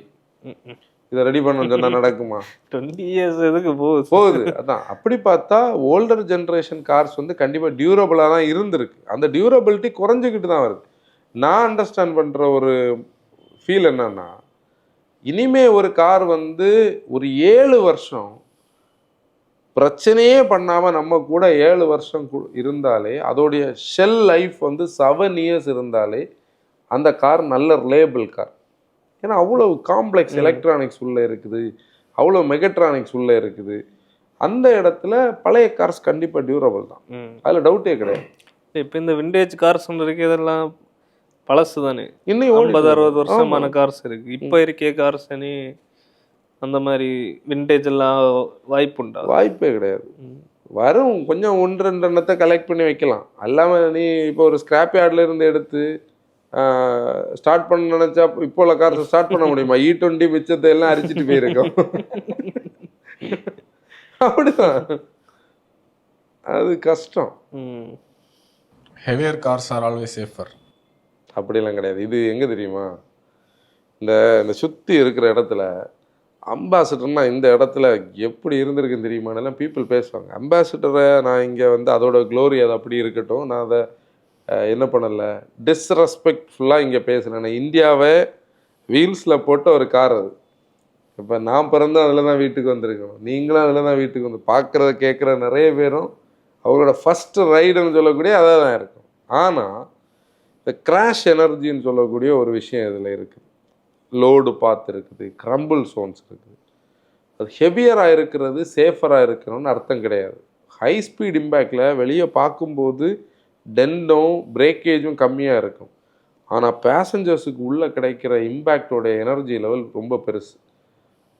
Speaker 3: இதை ரெடி பண்ண சொன்னால் நடக்குமா?
Speaker 4: 20 years எதுக்கு
Speaker 3: போகுது. அதான் அப்படி பார்த்தா ஓல்டர் ஜென்ரேஷன் கார்ஸ் வந்து கண்டிப்பாக டியூரபிளாக தான் இருந்திருக்கு. அந்த டியூரபிலிட்டி குறைஞ்சிக்கிட்டு தான் வருது. நான் அண்டர்ஸ்டாண்ட் பண்ணுற ஒரு ஃபீல் என்னன்னா, இனிமே ஒரு கார் வந்து ஒரு 7 வருஷம் பிரச்சனையே பண்ணாமல் நம்ம கூட 7 வருஷம் இருந்தாலே, அதோடைய ஷெல் லைஃப் வந்து 7 years இருந்தாலே அந்த கார் நல்ல ரிலேபிள் கார். ஏன்னா அவ்வளோ காம்ப்ளெக்ஸ் எலக்ட்ரானிக்ஸ் உள்ளே இருக்குது, அவ்வளோ மெகட்ரானிக்ஸ் உள்ளே இருக்குது. அந்த இடத்துல பழைய கார்ஸ் கண்டிப்பாக டியூரபிள் தான், அதில் டவுட்டே கிடையாது.
Speaker 4: இப்போ இந்த விண்டேஜ் கார்ஸ் இருக்கு, இதெல்லாம் பழசு தானே.
Speaker 3: இன்னும்
Speaker 4: 50-60 வருஷமான கார்ஸ் இருக்கு. இப்போ இருக்க கார்ஸ் அந்த மாதிரி விண்டேஜ் எல்லாம் வாய்ப்பே கிடையாது.
Speaker 3: வரும் கொஞ்சம் 1-2 எண்ணத்தை கலெக்ட் பண்ணி வைக்கலாம். அல்லாமல் நீ இப்போ ஒரு ஸ்கிராப் யார்டில் இருந்து எடுத்து ஸ்டார்ட் பண்ண நினைச்சா இப்போ உள்ள கார்ஸ் ஸ்டார்ட் பண்ண முடியுமா? E20 மிச்சத்தை எல்லாம் அரிச்சிட்டு போயிருக்கோம். அப்படிதான், அது கஷ்டம்.
Speaker 1: Heavier cars are always safer.
Speaker 3: அப்படிலாம் கிடையாது. இது எங்கே தெரியுமா, இந்த சுற்றி இருக்கிற இடத்துல அம்பாசிடர்னா இந்த இடத்துல எப்படி இருந்திருக்குன்னு தெரியுமானெல்லாம் பீப்புள் பேசுவாங்க. அம்பாசிடரை நான் இங்கே வந்து அதோட க்ளோரி அது அப்படி இருக்கட்டும், நான் அதை என்ன பண்ணலை, டிஸ்ரெஸ்பெக்ட்ஃபுல்லாக இங்கே பேசுகிறேன். நான் இந்தியாவை வீல்ஸில் போட்ட ஒரு கார் அது. இப்போ நான் பிறந்தும் அதில் தான் வீட்டுக்கு வந்திருக்கணும், நீங்களும் அதில் தான் வீட்டுக்கு வந்து பார்க்குறத கேட்குற நிறைய பேரும் அவங்களோட ஃபஸ்ட்டு ரைடுன்னு சொல்லக்கூடிய அதாக தான் இருக்கும். ஆனால் இந்த கிராஷ் எனர்ஜின்னு சொல்லக்கூடிய ஒரு விஷயம் இதில் இருக்குது. லோடு பாத் இருக்குது, கிரம்பிள் சோன்ஸ் இருக்குது. அது ஹெவியராக இருக்கிறது சேஃபராக இருக்கணும்னு அர்த்தம் கிடையாது. ஹை ஸ்பீட் இம்பேக்டில் வெளியே பார்க்கும்போது டென்டும் பிரேக்கேஜும் கம்மியாக இருக்கும். ஆனால் பேசஞ்சர்ஸுக்கு உள்ளே கிடைக்கிற இம்பேக்டோட எனர்ஜி லெவல் ரொம்ப பெருசு.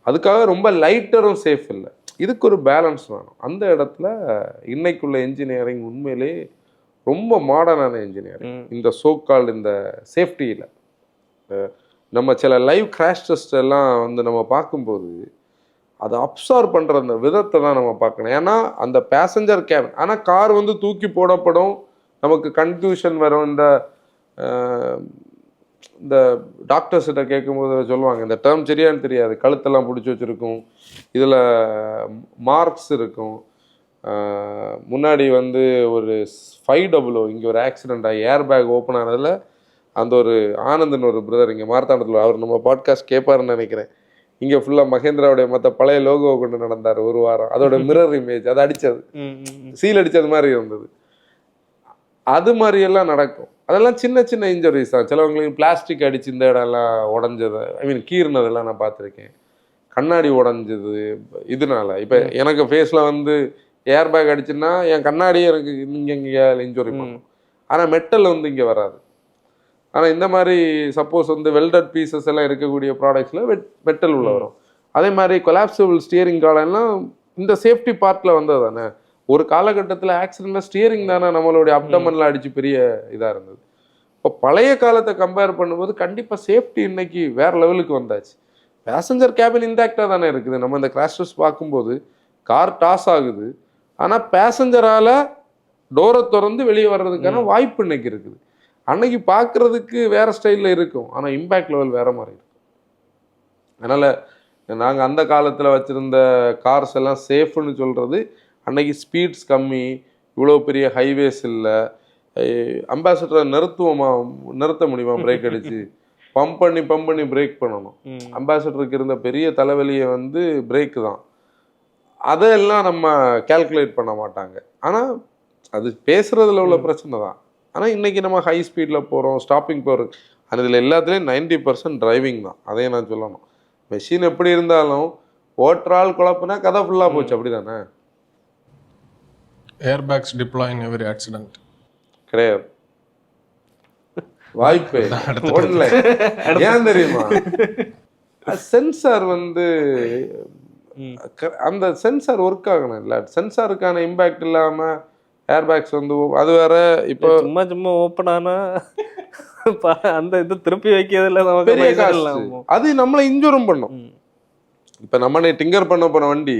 Speaker 3: அதுக்காக ரொம்ப லைட்டரும் சேஃப் இல்லை. இதுக்கு ஒரு பேலன்ஸ் வேணும். அந்த இடத்துல இன்னைக்குள்ள என்ஜினியரிங் உண்மையிலே ரொம்ப மாடர்னான என்ஜினியரிங். இந்த சோக்கால் இந்த சேஃப்டியில் நம்ம சில லைவ் கிராஷ் டெஸ்ட் எல்லாம் வந்து நம்ம பார்க்கும்போது அதை அப்சார்வ் பண்ணுற அந்த விதத்தை தான் நம்ம பார்க்கணும். ஏன்னா அந்த பேசஞ்சர் கேபின், ஆனால் கார் வந்து தூக்கி போடப்படும், நமக்கு கன்ஃபியூஷன் வரும். இந்த டாக்டர்ஸ்கிட்ட கேட்கும்போது சொல்லுவாங்க, இந்த டேர்ம் சரியான்னு தெரியாது, கழுத்தெல்லாம் பிடிச்சி வச்சுருக்கும், இதில் மார்க்ஸ் இருக்கும். முன்னாடி வந்து ஒரு 500 இங்கே ஒரு ஆக்சிடெண்ட் ஆகி ஏர் பேக் ஓப்பன் ஆனதில் அந்த ஒரு ஆனந்தன் ஒரு பிரதர் இங்கே மார்த்தாண்டத்தில், அவர் நம்ம பாட்காஸ்ட் கேட்பாருன்னு நினைக்கிறேன், இங்கே ஃபுல்லாக மகேந்திராவுடைய மற்ற பழைய லோகோவை கொண்டு நடந்தார் ஒரு வாரம். அதோட மிரர் இமேஜ் அதை அடித்தது, சீல் அடித்தது மாதிரி இருந்தது. அது மாதிரியெல்லாம் நடக்கும். அதெல்லாம் சின்ன சின்ன இன்ஜுரிஸ் தான். சிலவங்களுக்கு பிளாஸ்டிக் அடிச்சு இந்த இடம்லாம் உடஞ்சது, ஐ மீன் கீறினதெல்லாம் நான் பார்த்துருக்கேன். கண்ணாடி உடஞ்சது இதனால. இப்போ எனக்கு ஃபேஸில் வந்து ஏர் பேக் அடிச்சுன்னா என் கண்ணாடியே எனக்கு இங்கே இன்ஜுரி பண்ணும். ஆனால் மெட்டல் வந்து இங்கே வராது. ஆனால் இந்த மாதிரி சப்போஸ் வந்து வெல்டட் பீசஸ் எல்லாம் இருக்கக்கூடிய ப்ராடக்ட்ஸில் மெட்டல் உள்ள வரும். அதே மாதிரி கொலாப்சபிள் ஸ்டியரிங் கார்டெல்லாம் இந்த சேஃப்டி பார்ட்டில் வந்தது தானே. ஒரு காலகட்டத்தில் ஆக்சிடென்ட்டில் ஸ்டியரிங் தானே நம்மளுடைய அப்டமனில் அடித்து பெரிய இதாக இருந்தது. இப்போ பழைய காலத்தை கம்பேர் பண்ணும்போது கண்டிப்பாக சேஃப்டி இன்னைக்கு வேறு லெவலுக்கு வந்தாச்சு. பேசஞ்சர் கேபின் இன்டாக்டாக தானே இருக்குது. நம்ம இந்த கிராஷ் டெஸ்ட் பார்க்கும்போது கார் டாஸ் ஆகுது, ஆனால் பேசஞ்சரால் டோரை திறந்து வெளியே வர்றதுக்கான வாய்ப்பு இன்னைக்கு இருக்குது. அன்னைக்கு பார்க்குறதுக்கு வேறு ஸ்டைலில் இருக்கும், ஆனால் இம்பேக்ட் லெவல் வேறு மாதிரி இருக்கும். அதனால் நாங்கள் அந்த காலத்தில் வச்சுருந்த கார்ஸ் எல்லாம் சேஃப்னு சொல்கிறது, அன்னைக்கு ஸ்பீட்ஸ் கம்மி, இவ்வளோ பெரிய ஹைவேஸ் இல்லை, அம்பாசிடரை நிறுத்த முடியுமா பிரேக் அடித்து, பம்ப் பண்ணி பிரேக் பண்ணணும். அம்பாசிடருக்கு இருந்த பெரிய தலைவலியை வந்து பிரேக்கு தான். அதெல்லாம் நம்ம கேல்குலேட் பண்ண மாட்டாங்க. ஆனால் அது பேசுகிறதுல உள்ள பிரச்சனை தான். ஆனால் இன்றைக்கி நம்ம ஹை ஸ்பீடில் போகிறோம், ஸ்டாப்பிங் போகிறோம். அதில் எல்லாத்துலேயும் 90% டிரைவிங் தான். அதையும் நான் சொல்லணும். மெஷின் எப்படி இருந்தாலும் ஓட்டுறால் குழப்புனா கதை ஃபுல்லாக போச்சு. அப்படி தானே?
Speaker 1: ஏர் பேக்ஸ் டிப்ளாய் இன் எவரி ஆக்சிடென்ட்
Speaker 3: கிடையாது. வாய்ப்பே ஒன்ல. ஏன் தெரியுமா? சென்சார் வந்து அந்த சென்சார் ஒர்க் ஆகணும். இல்லை சென்சாருக்கான இம்பேக்ட் இல்லாமல் ஏர் பேக்ஸ் வந்து அது வேற. இப்போ
Speaker 4: சும்மா ஓப்பன் ஆனா அந்த இது திருப்பி வைக்கிறதுல
Speaker 3: பெரிய காசு. அது நம்மளை இன்ஜூரும் பண்ணும். இப்போ நம்ம டிங்கர் பண்ண போன வண்டி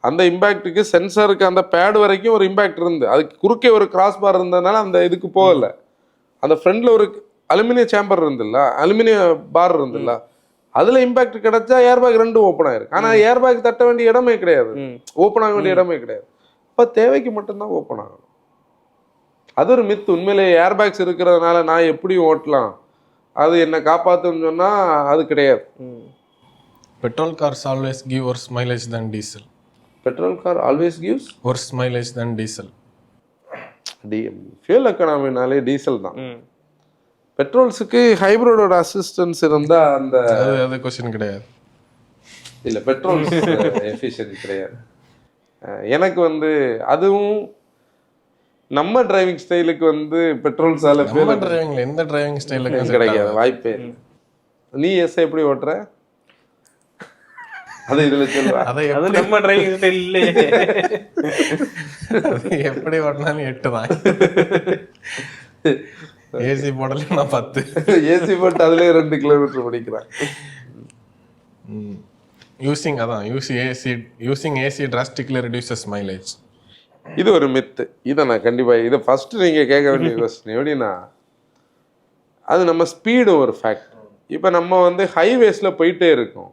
Speaker 3: அந்த இம்பேக்டுக்கு சென்சாருக்கு அந்த பேட் வரைக்கும் ஒரு இம்பேக்ட் இருந்து, அதுக்கு குறுக்கே ஒரு கிராஸ் பார் இருந்ததுனால அந்த இதுக்கு போகலை. அந்த ஃப்ரண்ட்ல ஒரு அலுமினிய சேம்பர் இருந்துல்ல, அலுமினிய பார் இருந்துல்ல, அதுல இம்பாக்ட் கிடைச்சா ஏர்பேக் ரெண்டும் ஓப்பன் ஆயிருக்கு. ஆனா ஏர்பேக் தட்ட வேண்டிய இடமே கிடையாது, ஓப்பன் ஆக வேண்டிய இடமே கிடையாது. அப்ப தேவைக்கு மட்டும்தான் ஓப்பன் ஆகணும். அது ஒரு மித்து. உண்மையிலே ஏர்பேக்ஸ் இருக்கிறதுனால நான் எப்படி ஓட்டலாம், அது என்ன காப்பாத்துன்னு சொன்னா அது கிடையாது.
Speaker 1: Petrol cars always give worse mileage than diesel.
Speaker 3: Petrol car always gives
Speaker 1: worse mileage than diesel.
Speaker 3: Fuel எக்கனாமினாலே டீசல் தான். பெட்ரோல்ஸுக்கு ஹைப்ரிடோட அசிஸ்டன்ஸ் இருந்தா அந்த
Speaker 1: அது கொஸ்டின் கிடையாது.
Speaker 3: இல்லை, பெட்ரோல் எஃபிஷியன்சி கிடையாது. எனக்கு வந்து அதுவும் நம்ம டிரைவிங் ஸ்டைலுக்கு வந்து பெட்ரோல்ஸால
Speaker 1: எந்த டிரைவிங் ஸ்டைலுக்கு
Speaker 3: கிடைக்காது, வாய்ப்பே. நீ எப்படி ஓட்டுற அது இதுல சொல்லுவேன்.
Speaker 4: அது நம்ம டிரைவிங் ஸ்டைல் இல்லையே.
Speaker 1: எப்படி ஓட்டினாலும் 8 தான். ஏசி போடல நான் 10.
Speaker 3: ஏசி போட்டு அதுலயே 2 கிலோமீட்டர் படிக்கிறேன்.
Speaker 1: Using AC drastically reduces mileage.
Speaker 3: இது ஒரு மித்து. இதை நான் கண்டிப்பா இதை ஃபர்ஸ்ட் நீங்க கேட்க வேண்டிய கொஸ்டின் எப்படின்னா, அது நம்ம ஸ்பீடு ஒரு ஃபேக்ட். இப்போ நம்ம வந்து ஹைவேஸ்ல போயிட்டே இருக்கோம்,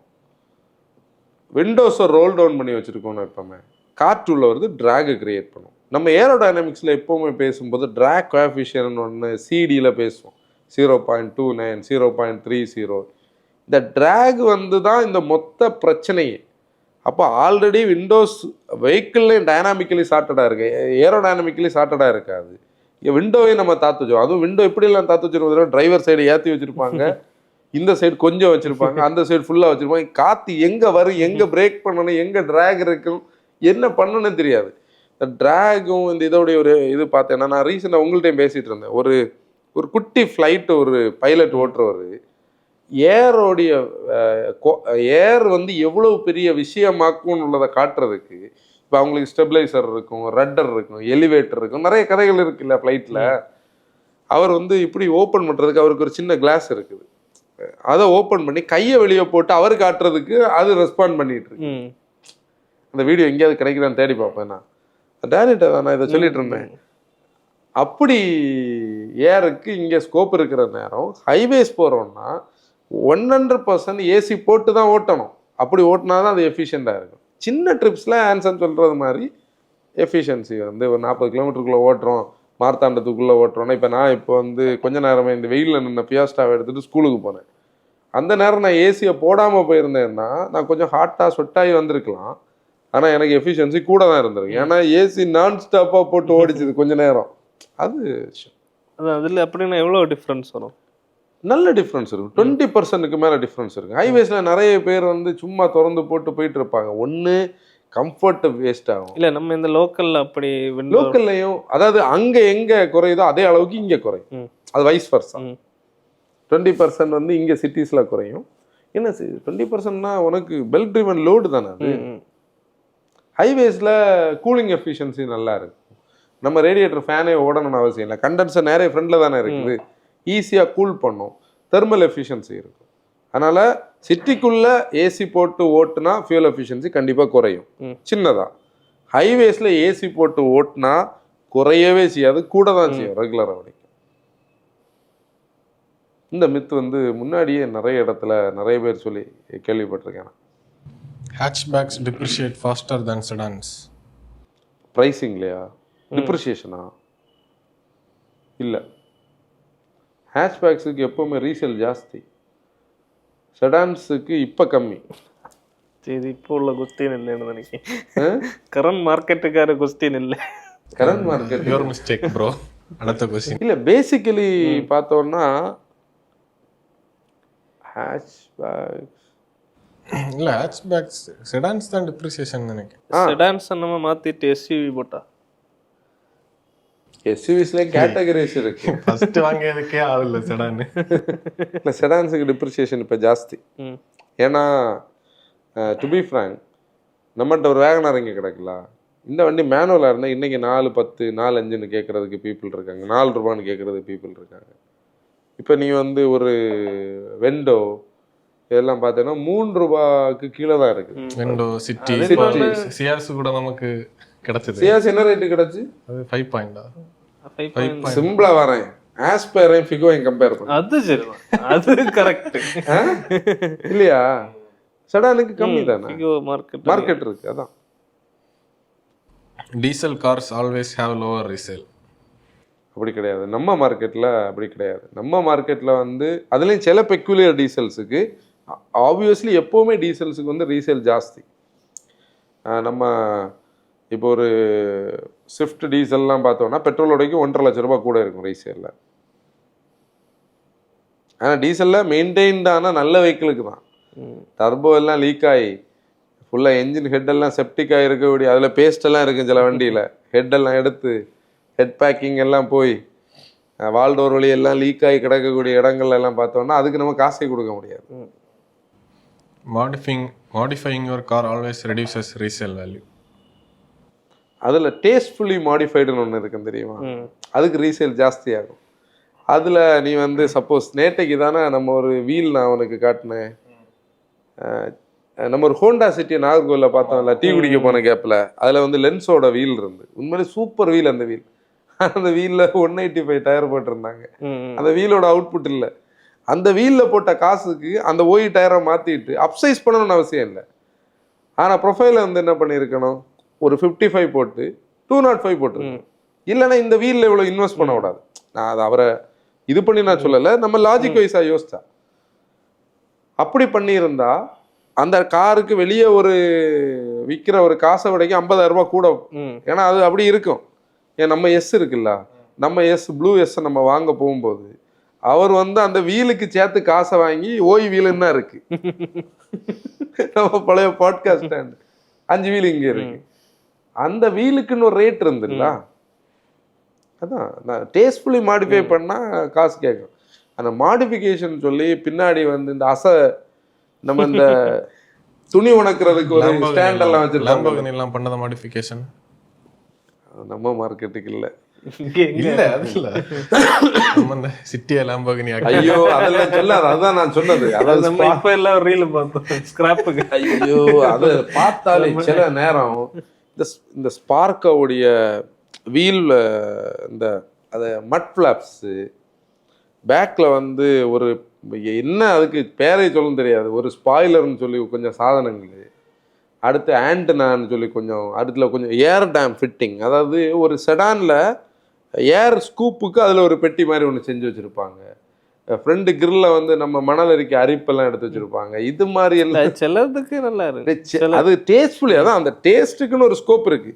Speaker 3: விண்டோஸை ரோல் டவுன் பண்ணி வச்சுருக்கோம்னு எப்பவுமே காற்று உள்ள வருது, ட்ராகை கிரியேட் பண்ணும். நம்ம ஏரோடைனமிக்ஸில் எப்போவுமே பேசும்போது ட்ராக் கோஎஃபிஷியன்ட் ஒன்று சிடியில் பேசுவோம், 0.29, 0.30. இந்த ட்ராக் வந்து தான் இந்த மொத்த பிரச்சனையே. அப்போ ஆல்ரெடி விண்டோஸ் வெஹிக்கிள்லேயும் டைனாமிக்கலி சார்ட்டடாக இருக்கு, ஏரோடைனமிக்கலி சார்ட்டடாக இருக்காது. இங்கே விண்டோவையும் நம்ம தாத்து வச்சோம். அதுவும் விண்டோ எப்படிலாம் தாத்து வச்சுருக்கோம், டிரைவர் சைடு ஏற்றி வச்சுருப்பாங்க, இந்த சைடு கொஞ்சம் வச்சுருப்பாங்க, அந்த சைடு ஃபுல்லாக வச்சுருப்பாங்க. காற்று எங்கே வரும், எங்கே பிரேக் பண்ணணும், எங்கே ட்ராக் இருக்கும், என்ன பண்ணணும்னு தெரியாது. இந்த ட்ராகும் இந்த இதோடைய ஒரு இது பார்த்தேன்னா, நான் ரீசெண்டாக உங்கள்கிட்டையும் பேசிகிட்டு இருந்தேன். ஒரு குட்டி ஃப்ளைட்டு ஒரு பைலட் ஓட்டுறவர் ஏரோடைய ஏர் வந்து எவ்வளவு பெரிய விஷயமாக்கும்னு உள்ளதை காட்டுறதுக்கு, இப்போ அவங்களுக்கு ஸ்டெபிளைசர் இருக்கும், ரட்டர் இருக்கும், எலிவேட்டர் இருக்கும், நிறைய கதைகள் இருக்குல்ல ஃப்ளைட்டில். அவர் வந்து இப்படி ஓப்பன் பண்ணுறதுக்கு அவருக்கு ஒரு சின்ன கிளாஸ் இருக்குது, அதை ஓப்பன் பண்ணி கையை வெளியே போட்டு அவர் காட்டுறதுக்கு அது ரெஸ்பாண்ட் பண்ணிட்டு இருக்கு. அந்த வீடியோ எங்கேயாவது கிடைக்குதான்னு தேடி பார்ப்பேன். நான் டேரக்டர் நான் இதை சொல்லிட்டு இருந்தேன். அப்படி ஏருக்கு இங்கே ஸ்கோப் இருக்கிற நேரம் ஹைவேஸ் போகிறோம்னா 100% ஏசி போட்டு தான் ஓட்டணும். அப்படி ஓட்டினா தான் அது எஃபிஷியண்டாக இருக்கும். சின்ன ட்ரிப்ஸில் ஆன்சர் சொல்கிறது மாதிரி எஃபிஷியன்சி வந்து ஒரு 40 கிலோமீட்டருக்குள்ளே ஓட்டுறோம், மார்த்தாண்டத்துக்குள்ளே ஓட்டுறோன்னா, இப்போ நான் இப்போ வந்து கொஞ்ச நேரமே இந்த வெயிலில் நின்று பியாஸ்டாவை எடுத்துகிட்டு ஸ்கூலுக்கு போனேன்.
Speaker 2: அந்த நேரம் நான் ஏசியை போடாமல் போயிருந்தேன்னா நான் கொஞ்சம் ஹாட்டாக சொட்டாகி வந்திருக்கலாம். ஆனால் எனக்கு எஃபிஷியன்சி கூட தான் இருந்திருக்கு. ஏன்னா ஏசி நான் ஸ்டாப்பாக போட்டு ஓடிச்சுது கொஞ்ச நேரம். அது
Speaker 4: அதில் அப்படின்னா எவ்வளோ டிஃப்ரென்ஸ் வரும்?
Speaker 2: நல்ல டிஃப்ரென்ஸ் இருக்கும். 20% மேலே டிஃப்ரென்ஸ் இருக்கும். ஹைவேஸில் நிறைய பேர் வந்து சும்மா திறந்து போட்டு போயிட்டு இருப்பாங்க. ஒன்று கம்ஃபர்ட் வேஸ்ட் ஆகும்.
Speaker 4: இல்லை நம்ம இந்த லோக்கலில் அப்படி
Speaker 2: லோக்கல்லையும் அதாவது அங்கே எங்கே குறையுதோ அதே அளவுக்கு இங்கே குறையும். அது வைஸ் வர்ஸா. 20% வந்து இங்கே சிட்டிஸில் குறையும். என்ன 20%னா உனக்கு பெல்ட் ட்ரிவன் லோடு தானே அது. ஹைவேஸில் கூலிங் எஃபிஷியன்சி நல்லா இருக்கும். நம்ம ரேடியேட்டர் ஃபேனே ஓடணும்னு அவசியம் இல்லை. கண்டென்சர் நிறைய ஃப்ரெண்டில் தானே இருக்குது. ஈஸியாக கூல் பண்ணும். தெர்மல் எஃபிஷியன்சி இருக்கும். அதனால் சிட்டிக்குள்ளே ஏசி போட்டு ஓட்டுனா ஃபியூல் எஃபிஷியன்சி கண்டிப்பாக குறையும். சின்னதாக ஹைவேஸில் ஏசி போட்டு ஓட்டுனா குறையவே செய்யாது, கூட தான் செய்யும் ரெகுலராக வரைக்கும். இந்த மித்து வந்து முன்னாடியே நிறைய இடத்துல நிறைய பேர் சொல்லி கேள்விப்பட்டிருக்கேன்.
Speaker 1: Hatchbacks depreciate faster than sedans.
Speaker 2: ப்ரைஸிங்லையா டிப்ரிஷியேஷனா? இல்லை, ஹேட்ச்பேக்ஸுக்கு எப்போவுமே ரீசேல் ஜாஸ்தி, செடான்ஸுக்கு இப்போ கம்மி.
Speaker 4: சரி, இப்போ உள்ள குஸ்தின் இல்லைன்னு நினைக்கிறேன். கரண்ட் மார்க்கெட்டுக்கார குஸ்தின் இல்லை.
Speaker 2: Current market
Speaker 1: your mistake bro. அடுத்த கொஸ்டின்.
Speaker 2: இல்லை, பேசிக்கலி பார்த்தோன்னா ஹேட்ச்பேக்ஸ்
Speaker 1: இல்லை, ஹேட்ச்பேக்ஸ் செடான்ஸ் தான் டிப்ரிசியேஷன் நினைக்கிறேன்.
Speaker 4: செடான்ஸ் நம்ம மாற்றிட்டு எஸ்யூவி போட்டா
Speaker 2: எஸ்யூவிஸ்ல கேட்டகரிஸ் இருக்கு.
Speaker 1: ஃபர்ஸ்ட் வாங்கியதுக்கே ஆள் இல்லை செடான்.
Speaker 2: இல்லை, செடான்ஸுக்கு டிப்ரிசியேஷன் இப்போ ஜாஸ்தி. ஏன்னா டு பி ஃப்ராங்க், நம்மகிட்ட ஒரு வேகனார் இங்கே கிடக்கல. இந்த வண்டி மேனுவலாக இருந்தால் இன்றைக்கி 410 4.5ன்னு கேட்குறதுக்கு பீப்புள் இருக்காங்க, 4 ரூபான்னு கேட்குறதுக்கு பீப்புள் இருக்காங்க. இப்போ நீ வந்து ஒரு வெண்டோ இதெல்லாம் பார்த்தீங்கன்னா 3 ரூபாய்க்கு கீழே தான் இருக்குது.
Speaker 1: வெண்டோ சிட்டி சியாஸ் கூட நமக்கு கிடைச்சது.
Speaker 2: சியாஸ் என்ன ரேட்டு கிடச்சி?
Speaker 1: அது 5 பாயிண்டா?
Speaker 2: சிம்பிளா வரேன், ஆஸ்பைரையும் ஃபிகோவையும் கம்பேர் பண்ண.
Speaker 4: அது சரி, அது கரெக்ட்
Speaker 2: இல்லையா? செடானுக்கு கம்மி தானே
Speaker 4: மார்க்கெட்
Speaker 2: இருக்கு. அதான்
Speaker 1: diesel cars always have lower resale.
Speaker 2: அப்படி கிடையாது நம்ம மார்க்கெட்டில். அப்படி கிடையாது நம்ம மார்க்கெட்டில் வந்து அதுலேயும் சில பெக்குலியர் டீசல்ஸுக்கு ஆப்வியஸ்லி எப்போவுமே டீசல்ஸுக்கு வந்து ரீசேல் ஜாஸ்தி. நம்ம இப்போ ஒரு ஸ்விஃப்ட் டீசல்லாம் பார்த்தோம்னா பெட்ரோலோடைக்கு 1.5 லட்ச ரூபா கூட இருக்கும் ரீசேலில். ஆனால் டீசலில் மெயின்டைன்டான நல்ல வெஹிக்கிளுக்கு தான். டர்போ எல்லாம் லீக் ஆகி ஃபுல்லாக என்ஜின் ஹெட்டெல்லாம் செப்டிக்காக இருக்கக்கூடிய அதில் பேஸ்டெல்லாம் இருக்கும் சில வண்டியில். ஹெட்டெல்லாம் எடுத்து ஹெட் பேக்கிங் எல்லாம் போய் வால்டோர் வழி எல்லாம் லீக் ஆகி கிடக்கக்கூடிய இடங்கள்ல எல்லாம் பார்த்தோம்னா அதுக்கு நம்ம காசை கொடுக்க முடியாது.
Speaker 1: Modifying your car always reduces resale value.
Speaker 2: அதில் டேஸ்ட்ஃபுல்லி மாடிஃபைடுன்னு ஒன்று இருக்குன்னு தெரியுமா? அதுக்கு ரீசேல் ஜாஸ்தி ஆகும். அதில் நீ வந்து சப்போஸ் நேற்றைக்கு தானே நம்ம ஒரு வீல் நான் உனக்கு காட்டினேன். நம்ம ஒரு ஹோண்டா சிட்டி நாகர்கோவிலில் பார்த்தோம்ல, டீ குடிக்க போன கேப்பில் அதில் வந்து லென்ஸோட வீல் இருந்து உண்மையிலே சூப்பர் வீல். அந்த வீல் அந்த வீலில் 185 டயர் போட்டிருந்தாங்க. அந்த வீலோட அவுட்புட் இல்லை. அந்த வீலில் போட்ட காசுக்கு அந்த ஓய் டயரை மாற்றிட்டு அப்சைஸ் பண்ணணும்னு அவசியம் இல்லை. ஆனால் ப்ரொஃபைலில் வந்து என்ன பண்ணியிருக்கணும், ஒரு 55 போட்டு 205 போட்டு. இல்லைன்னா இந்த வீலில் இவ்வளோ இன்வெஸ்ட் பண்ண விடாது. நான் அதை அவரை இது பண்ணி நான் சொல்லலை, நம்ம லாஜிக் வைஸாக யோசிச்சா. அப்படி பண்ணியிருந்தா அந்த காருக்கு வெளியே ஒரு விற்கிற ஒரு காசை விடைக்கு 50,000 ரூபாய் கூட. ஏன்னா அது அப்படி இருக்கும். ஏன் நம்ம எஸ் இருக்குல்ல, நம்ம எஸ் ப்ளூ எஸ்ஸை நம்ம வாங்க போகும்போது அவர் வந்து அந்த வீலுக்கு சேர்த்து காசை வாங்கி ஓய் வீலுன்னு தான் இருக்கு. நம்ம பழைய பாட்காஸ்ட் ஸ்டாண்ட் 5 வீல் இங்கே இருக்கு. அந்த வீலுக்குன்னு ஒரு ரேட் இருந்துல்ல. அதான் நான் டேஸ்ட்ஃபுல்லி மாடிஃபை பண்ணால் காசு கேட்கும். அந்த மாடிஃபிகேஷன் சொல்லி பின்னாடி வந்து இந்த நம்ம இந்த துணி உணக்கிறதுக்கு ஒரு ஸ்டாண்ட் எல்லாம்
Speaker 1: வச்சிருக்காங்க பண்ணத மாடிஃபிகேஷன்
Speaker 2: நம்ம மார்க்கெட்டுக்கு இல்லை.
Speaker 1: இல்ல அது இல்ல, நம்ம இந்த சிட்டியா லாம்போகினி.
Speaker 2: ஐயோ அதெல்லாம் சொல்லாது. அதுதான் நான் சொன்னது. அதாவது
Speaker 4: நம்ம இப்ப எல்லாம் ரீல் பார்த்தோம் ஸ்கிராப்புக்கு.
Speaker 2: ஐயோ அது பார்த்தாலே சில நேரம் இந்த ஸ்பார்க்கோடைய வீல் இந்த அது மட் ஃபிளாப்ஸு பேக்கில் வந்து ஒரு என்ன அதுக்கு பேரை சொல்ல தெரியாது, ஒரு ஸ்பாய்லர்னு சொல்லி கொஞ்சம் சாதனங்கள், அடுத்து ஆண்டனான்னு சொல்லி கொஞ்சம், அடுத்துல கொஞ்சம் ஏர் டேம் ஃபிட்டிங். அதாவது ஒரு செடானில் ஏர் ஸ்கூப்புக்கு அதில் ஒரு பெட்டி மாதிரி ஒன்று செஞ்சு வச்சுருப்பாங்க. ஃப்ரெண்டு கிரில்ல வந்து நம்ம மணல் அரிக்க அரிப்பெல்லாம் எடுத்து வச்சிருப்பாங்க. இது மாதிரி எல்லாம்
Speaker 4: சிலதுக்கு நல்லா இருக்கு.
Speaker 2: அது டேஸ்ட்ஃபுல்லி, அதான் அந்த டேஸ்ட்டுக்குன்னு ஒரு ஸ்கோப் இருக்கு.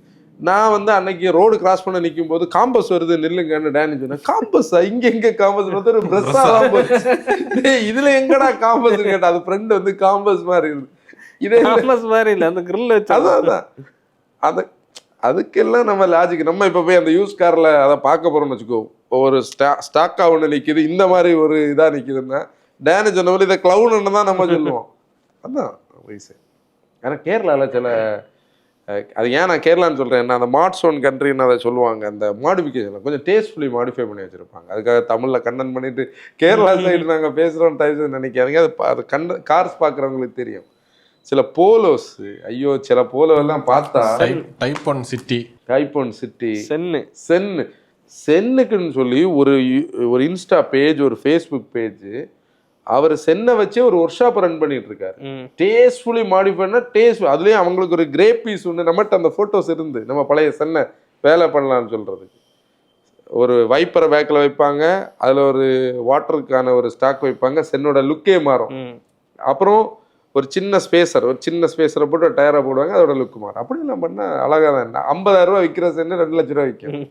Speaker 2: நான் வந்து அன்னைக்கு ரோடு கிராஸ் பண்ண நிற்கும் போது காம்பஸ் வருது நில்லுங்கன்னு டேனி சொன்னேன். காம்பஸா? இங்க எங்க காம்பஸ் வந்து ஒரு பிரஸ்ஸாதான் போச்சு. இதுல எங்கடா காம்பஸ் கேட்டா அது ஃப்ரெண்ட் வந்து காம்பஸ் மாதிரி இருக்கு. இதே
Speaker 4: காம்பஸ் மாதிரி இல்லை, அந்த கிரில் வச்சு.
Speaker 2: அதான் அது அதுக்கெல்லாம் நம்ம லாஜிக். நம்ம இப்போ போய் அந்த யூஸ் காரில் அதை பார்க்க போகிறோம்னு வச்சுக்கோ, ஒரு ஸ்டாக்காக ஒன்று நிற்கிது, இந்த மாதிரி ஒரு இதாக நிற்கிதுன்னா டேனி சொன்ன மாதிரி இதை க்ளவுன்னு தான் நம்ம சொல்லுவோம். அதான் வயசு. ஏன்னா கேரளாவில் சில அது ஏன் நான் கேரளான்னு சொல்கிறேன், அந்த மாட்ஸோன் கண்ட்ரின்னு அதை சொல்லுவாங்க. அந்த மாடிஃபிகேஷன் கொஞ்சம் டேஸ்ட்ஃபுல்லி மாடிஃபை பண்ணி வச்சுருப்பாங்க. அதுக்காக தமிழில் கண்டன் பண்ணிட்டு கேரளா சைடு நாங்கள் பேசுகிறோம் டைப்ஸ் நினைக்காதீங்க. அது கார்ஸ் பார்க்குறவங்களுக்கு தெரியும். சில போலோஸ், ஐயோ சில போலோ எல்லாம் பார்த்தா
Speaker 1: டைப் ஒன் சிட்டி
Speaker 2: சென்னுக்குன்னு சொல்லி ஒரு இன்ஸ்டா பேஜ், ஒரு ஃபேஸ்புக் பேஜ், அவர் சென்னை வச்சே ஒரு ஒர்க் ஷாப் ரன் பண்ணிட்டு இருக்காரு. டேஸ்ட்ஃபுல்லி மாடிஃபைனா டேஸ்ட். அதுலேயும் அவங்களுக்கு ஒரு கிரே பீஸ் ஒன்று நம்மகிட்ட அந்த ஃபோட்டோஸ் இருந்து நம்ம பழைய சென்னை வேலை பண்ணலான்னு சொல்கிறதுக்கு ஒரு வைப்பரை பேக்கில் வைப்பாங்க, அதில் ஒரு வாட்டருக்கான ஒரு ஸ்டாக் வைப்பாங்க, சென்னோட லுக்கே மாறும். அப்புறம் ஒரு சின்ன ஸ்பேஸரை போட்டு ஒரு டயரை போடுவாங்க, அதோட லுக்கு மாறும். அப்படிலாம் பண்ணால் அழகாக தான். 50,000 ரூபா விற்கிற சென்னு 2 லட்ச ரூபா விற்கும்.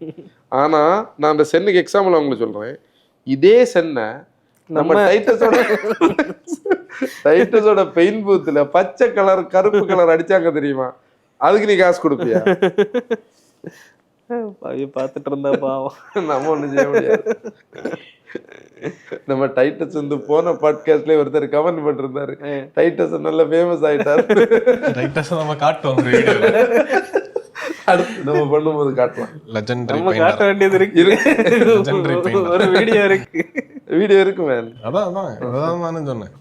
Speaker 2: ஆனால் நான் அந்த சென்னுக்கு எக்ஸாம்பிள் அவங்களுக்கு சொல்கிறேன். இதே சென்னை நம்ம டைட்டஸோட பெயின் பூத்துல பச்சை கலர் கருப்பு கலர் அடிச்சாங்க தெரியுமா, அதுக்கு நீ காசு கொடுப்பியா?
Speaker 4: பார்த்துட்டு இருந்தா பாவம்.
Speaker 2: நம்ம ஒண்ணு செய்ய முடியாது. நம்ம டைட்டஸ் வந்து போன பாட்காஸ்ட்லயே ஒருத்தர் கமெண்ட் பண்ணிருந்தாரு, டைட்டஸ் நல்ல ஃபேமஸ் ஆயிட்டாரு.
Speaker 1: டைட்டஸ் நம்ம காட்டுவோம்,
Speaker 2: அடுத்து நம்ம பண்ணும்போது காட்டலாம்.
Speaker 4: நம்ம காட்ட வேண்டியது இருக்கு, ஒரு வீடியோ இருக்கு மேன்.
Speaker 1: அதான் நானும் சொன்னேன்.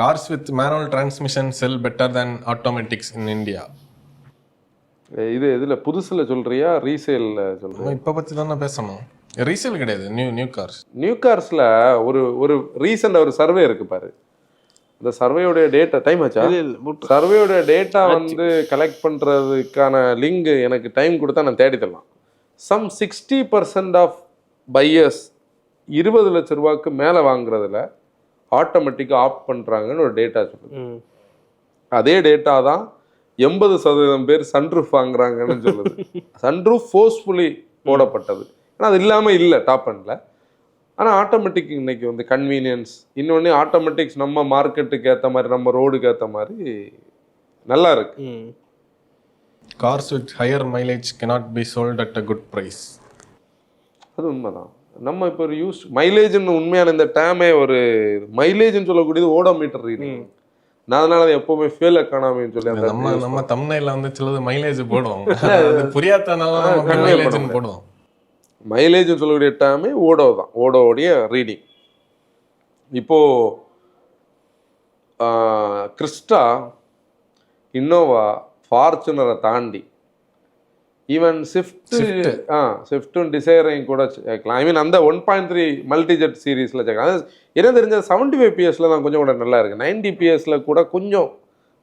Speaker 1: Cars with manual transmission sell better then ஆட்டோமேட்டிக்ஸ் in India.
Speaker 2: இது இதுல புதுசுல சொல்றியா ரீசேல்ல சொல்றியா?
Speaker 1: இப்ப பத்தி தானே பேசணும். ரீசேல் கிடையாது, நியூ கார்ஸ்ல
Speaker 2: ஒரு ரீசெண்ட் ஒரு சர்வே இருக்கு பாரு. இந்த சர்வேயோட டேட்டா டைம் ஆச்சா? சர்வேயோட டேட்டா வந்து கலெக்ட் பண்றதுக்கான லிங்க் எனக்கு டைம் கொடுத்தா நான் தேடி தரலாம். சம் 60% ஆஃப் பையர்ஸ் 20 லட்ச ரூபாய்க்கு மேலே வாங்குறதுல ஆட்டோமேட்டிக்காக ஆஃப் பண்ணுறாங்கன்னு ஒரு டேட்டா சொல்லுது. அதே டேட்டா தான் 80% பேர் சன்ரூஃப் வாங்குறாங்கன்னு சொல்லுது. சன்ரூஃப் ஃபோர்ஸ்ஃபுல்லி போடப்பட்டது, ஆனால் அது இல்லாமல் இல்லை டாப் அண்டில். ஆனால் ஆட்டோமேட்டிக் இன்னைக்கு வந்து கன்வீனியன்ஸ், இன்னொன்று ஆட்டோமேட்டிக்ஸ் நம்ம மார்க்கெட்டுக்கு ஏற்ற மாதிரி, நம்ம ரோடுக்கு ஏற்ற மாதிரி நல்லா இருக்கு.
Speaker 1: Cars with higher mileage cannot be sold at a good price.
Speaker 2: அது உண்மைதான். நம்ம இப்போ ஒரு யூஸ் மைலேஜ்னு உண்மையான இந்த டேமே ஒரு மைலேஜ்னு சொல்லக்கூடியது ஓடோமீட்டர் ரீடிங். நான் அதனால அதை எப்பவுமே ஃபேல் எக்கானமின்னு சொல்லி
Speaker 1: நம்ம தம்ப்நெயில்ல வந்து சிலது மைலேஜ் போடுவோம், அது புரியாதனால நம்ம மைலேஜ்னு போடுவோம்.
Speaker 2: மைலேஜ்னு சொல்லக்கூடிய டேமே ஓடோ தான், ஓடோடைய ரீடிங். இப்போ கிறிஸ்டா, இன்னோவா, ஃபார்ச்சுனரை தாண்டி ஈவன் ஸ்விஃப்ட்டும் டிசைரையும் கூட சேர்க்கலாம். ஐ மீன் அந்த 1.3 மல்டிஜெட் சீரீஸில் சேர்க்கலாம். அது என்ன தெரிஞ்ச 75 PS தான் கொஞ்சம் கூட நல்லா இருக்குது. 90 PS கூட கொஞ்சம்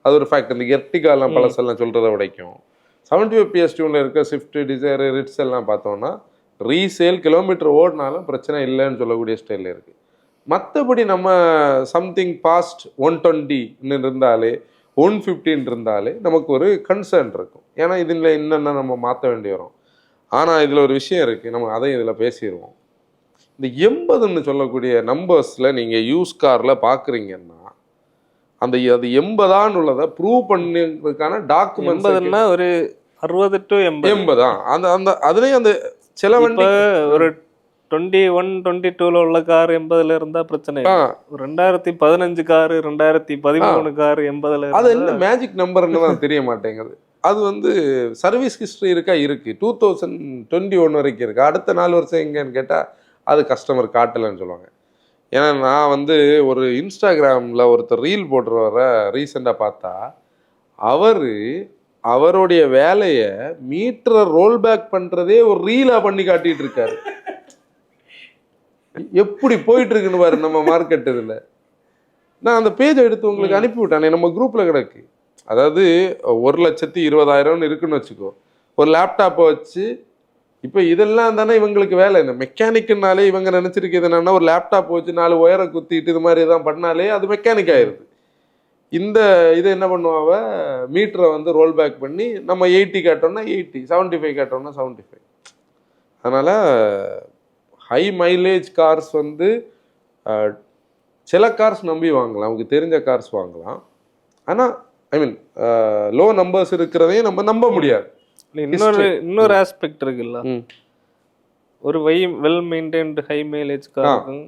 Speaker 2: அது ஒரு ஃபேக்ட். இந்த எர்டிகாலாம் பழசெல்லாம் சொல்கிறத உடைக்கும். 75 PS டியூனில் இருக்க ஸ்விஃப்ட், டிசைர், ரிட்ஸ் எல்லாம் பார்த்தோன்னா ரீசேல் கிலோமீட்டர் ஓடினாலும் பிரச்சனை இல்லைன்னு சொல்லக்கூடிய ஸ்டைலில் இருக்குது. மற்றபடி நம்ம சம்திங் பாஸ்ட் 120 இருந்தாலே 115 இருந்தாலே நமக்கு ஒரு கன்சர்ன் இருக்கும். ஏன்னா இதில் என்னென்ன நம்ம மாற்ற வேண்டி வரும். ஆனால் இதில் ஒரு விஷயம் இருக்குது, நம்ம அதையும் இதில் பேசிடுவோம். இந்த 80ன்னு சொல்லக்கூடிய நம்பர்ஸில் நீங்கள் யூஸ் காரில் பார்க்குறீங்கன்னா அந்த அது 80 உள்ளதை ப்ரூவ் பண்ணுறதுக்கான டாக்குமெண்ட்ஸ்
Speaker 4: ஒரு 60 to 80
Speaker 2: அந்த அந்த அதுலேயும் அந்த சில வண்டி
Speaker 4: ஒரு 21, 22 உள்ள கார் 80 இருந்தா பிரச்சனை. 2015 காரு, 2013 காரு 80
Speaker 2: அது என்ன மேஜிக் நம்பர்ன்னு தான் தெரிய மாட்டேங்குது. அது வந்து சர்வீஸ் ஹிஸ்ட்ரி இருக்கு 2021 வரைக்கும் இருக்கு. அடுத்த 4 வருஷம் எங்கன்னு கேட்டால் அது கஸ்டமர் காட்டலைன்னு சொல்லுவாங்க. ஏன்னா நான் வந்து ஒரு இன்ஸ்டாகிராமில் ஒருத்தர் ரீல் போடுறவர ரீசெண்டாக பார்த்தா அவருடைய வேலையை மீட்டரை ரோல் பேக் பண்ணுறதே ஒரு ரீலாக பண்ணி காட்டிட்டு இருக்காரு. எப்படி போயிட்டு இருக்குன்னு பாரு நம்ம மார்க்கெட். இதில் நான் அந்த பேஜை எடுத்து உங்களுக்கு அனுப்பிவிட்டேன், நம்ம குரூப்பில் கிடக்கு. அதாவது 1,20,000 இருக்குன்னு வச்சுக்கோ. ஒரு லேப்டாப்பை வச்சு
Speaker 3: இப்போ இதெல்லாம் தானே இவங்களுக்கு வேலை. இந்த மெக்கானிக்குனாலே இவங்க நினச்சிருக்கிறது என்னன்னா, ஒரு லேப்டாப் வச்சு 4 ஒயரை குத்திட்டு இது மாதிரி தான் பண்ணாலே அது மெக்கானிக் ஆயிடுது. இந்த இது என்ன பண்ணுவாங்க, மீட்டரை வந்து ரோல் பேக் பண்ணி நம்ம 80 கேட்டோம்னா 80, 75 கேட்டோம்னா 75. அதனால் ஹை மைலேஜ் கார்ஸ் வந்து சில கார்ஸ் நம்பி வாங்கலாம், நமக்கு தெரிஞ்ச கார்ஸ் வாங்கலாம். ஆனால் ஐ மீன் லோ நம்பர்ஸ் இருக்கிறதையும் நம்ம நம்ப முடியாது.
Speaker 4: இன்னொரு ஆஸ்பெக்ட் இருக்குல்ல, ஒரு வெல் மெயின்டைன்டு ஹை மைலேஜ் காருக்கும்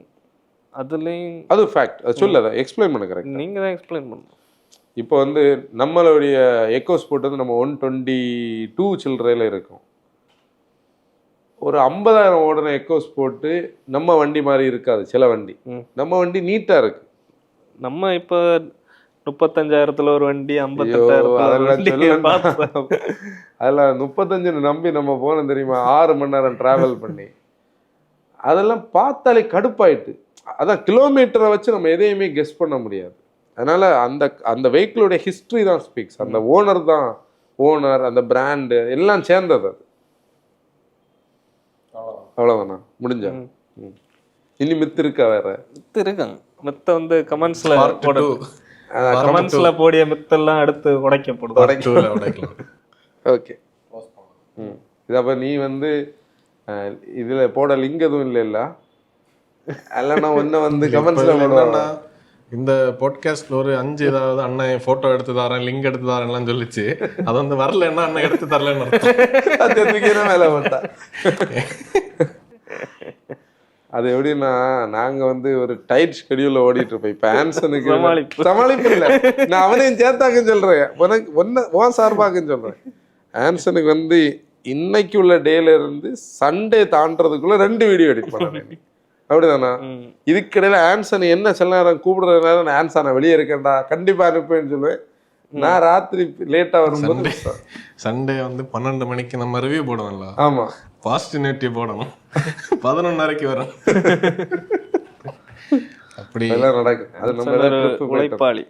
Speaker 4: அதுலேயும்
Speaker 3: அது ஃபேக்ட். அது சொல்ல அதை எக்ஸ்பிளைன் பண்ண கரெக்ட்.
Speaker 4: நீங்கள் தான் எக்ஸ்பிளைன் பண்ணணும்.
Speaker 3: இப்போ வந்து நம்மளுடைய எக்கோ ஸ்போர்ட் வந்து நம்ம 122 சில்லறையில் இருக்கும். ஒரு 50,000 ஓடுன எக்கோ ஸ்போர்ட்டு நம்ம வண்டி மாதிரி இருக்காது. சில வண்டி நம்ம வண்டி நீட்டாக இருக்கு.
Speaker 4: நம்ம இப்போ 35,000 ஒரு வண்டி, 58,000
Speaker 3: அதில் 35 நம்பி நம்ம போனோம் தெரியுமா, 6 மணி நேரம் டிராவல் பண்ணி. அதெல்லாம் பார்த்தாலே கடுப்பாயிட்டு. அதான் கிலோமீட்டரை வச்சு நம்ம எதையுமே கெஸ் பண்ண முடியாது. அதனால அந்த வெஹிக்கிளோடைய ஹிஸ்ட்ரி தான் ஸ்பீக்ஸ். அந்த ஓனர் தான் ஓனர், அந்த பிராண்டு எல்லாம் சேர்ந்தது அது. அவ்வளோதானா, முடிஞ்சா? இனி மித்து இருக்கா? வேற
Speaker 4: மித்து இருக்காங்க. மித்த வந்து கமெண்ட்ஸ்ல போடிய மித்தெல்லாம் அடுத்து உடைக்கப்படும்.
Speaker 3: ஓகே. இதப்ப நீ வந்து இதுல போட லிங்க் எதுவும் இல்லைல்ல? அல்லனா ஒன்ன வந்து கமெண்ட்ஸ்ல போடுவாங்க.
Speaker 1: இந்த பாட்காஸ்ட்ல ஒரு 5 ஏதாவது அண்ணன் போட்டோ எடுத்து தரேன், லிங்க் எடுத்து தரேன்லாம் சொல்லிச்சு. அது வந்து வரலன்னா அண்ணன் எடுத்து தரலன்னு
Speaker 3: மேல போட்டா. அது எப்படின்னா, நாங்க வந்து ஒரு டைட் ஷெடியூல்ல ஓடிட்டு இருப்போம். இப்ப ஆன்சனுக்கு சமாளிப்பு இல்லை, நான் அவனையும் சேர்த்தாக்குன்னு சொல்றேன், உனக்கு உன் சார்பாக்குன்னு சொல்றேன். ஆன்சனுக்கு வந்து இன்னைக்கு உள்ள டேல இருந்து சண்டே தாண்டறதுக்குள்ள 2 வீடியோ எடிட் பண்ணேன். அப்படிதானா? இதுக்கிடையில ஆன்சன் என்ன சில நேரம் கூப்பிடுற நேரம், ஆன்சர் நான் வெளியே இருக்கேன்டா கண்டிப்பா அனுப்பேன்னு சொல்லுவேன். நான் ராத்திரி லேட்டா வரும்போது
Speaker 1: சண்டே வந்து 12 மணிக்கு நம்ம ரிவ்யூ போடுவோம்ல.
Speaker 3: ஆமா,
Speaker 1: பாசிட்டிவிட்டி போடணும். 11:30 வரும். அப்படி
Speaker 3: எல்லாம் நடக்கும். அது நம்ம
Speaker 4: உழைப்பாளி.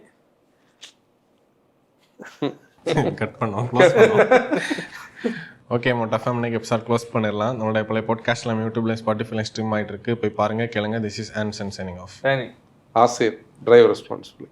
Speaker 1: கட் பண்ணோம், க்ளோஸ் பண்ணோம். ஓகே, மோட்டா இன்னைக்கு எபிசோட் க்ளோஸ் பண்ணிடலாம். நம்மளுடைய பழைய பாட்காஸ்ட்ல யூடியூப்ல ஸ்பாட்டிஃபைல ஸ்ட்ரீம் ஆயிட்டு இருக்கு. போய் பாருங்க, கேளுங்க. This is Anson signing off.
Speaker 3: ஆசிர் டிரைவ் ரெஸ்பான்சிபிலிட்டி.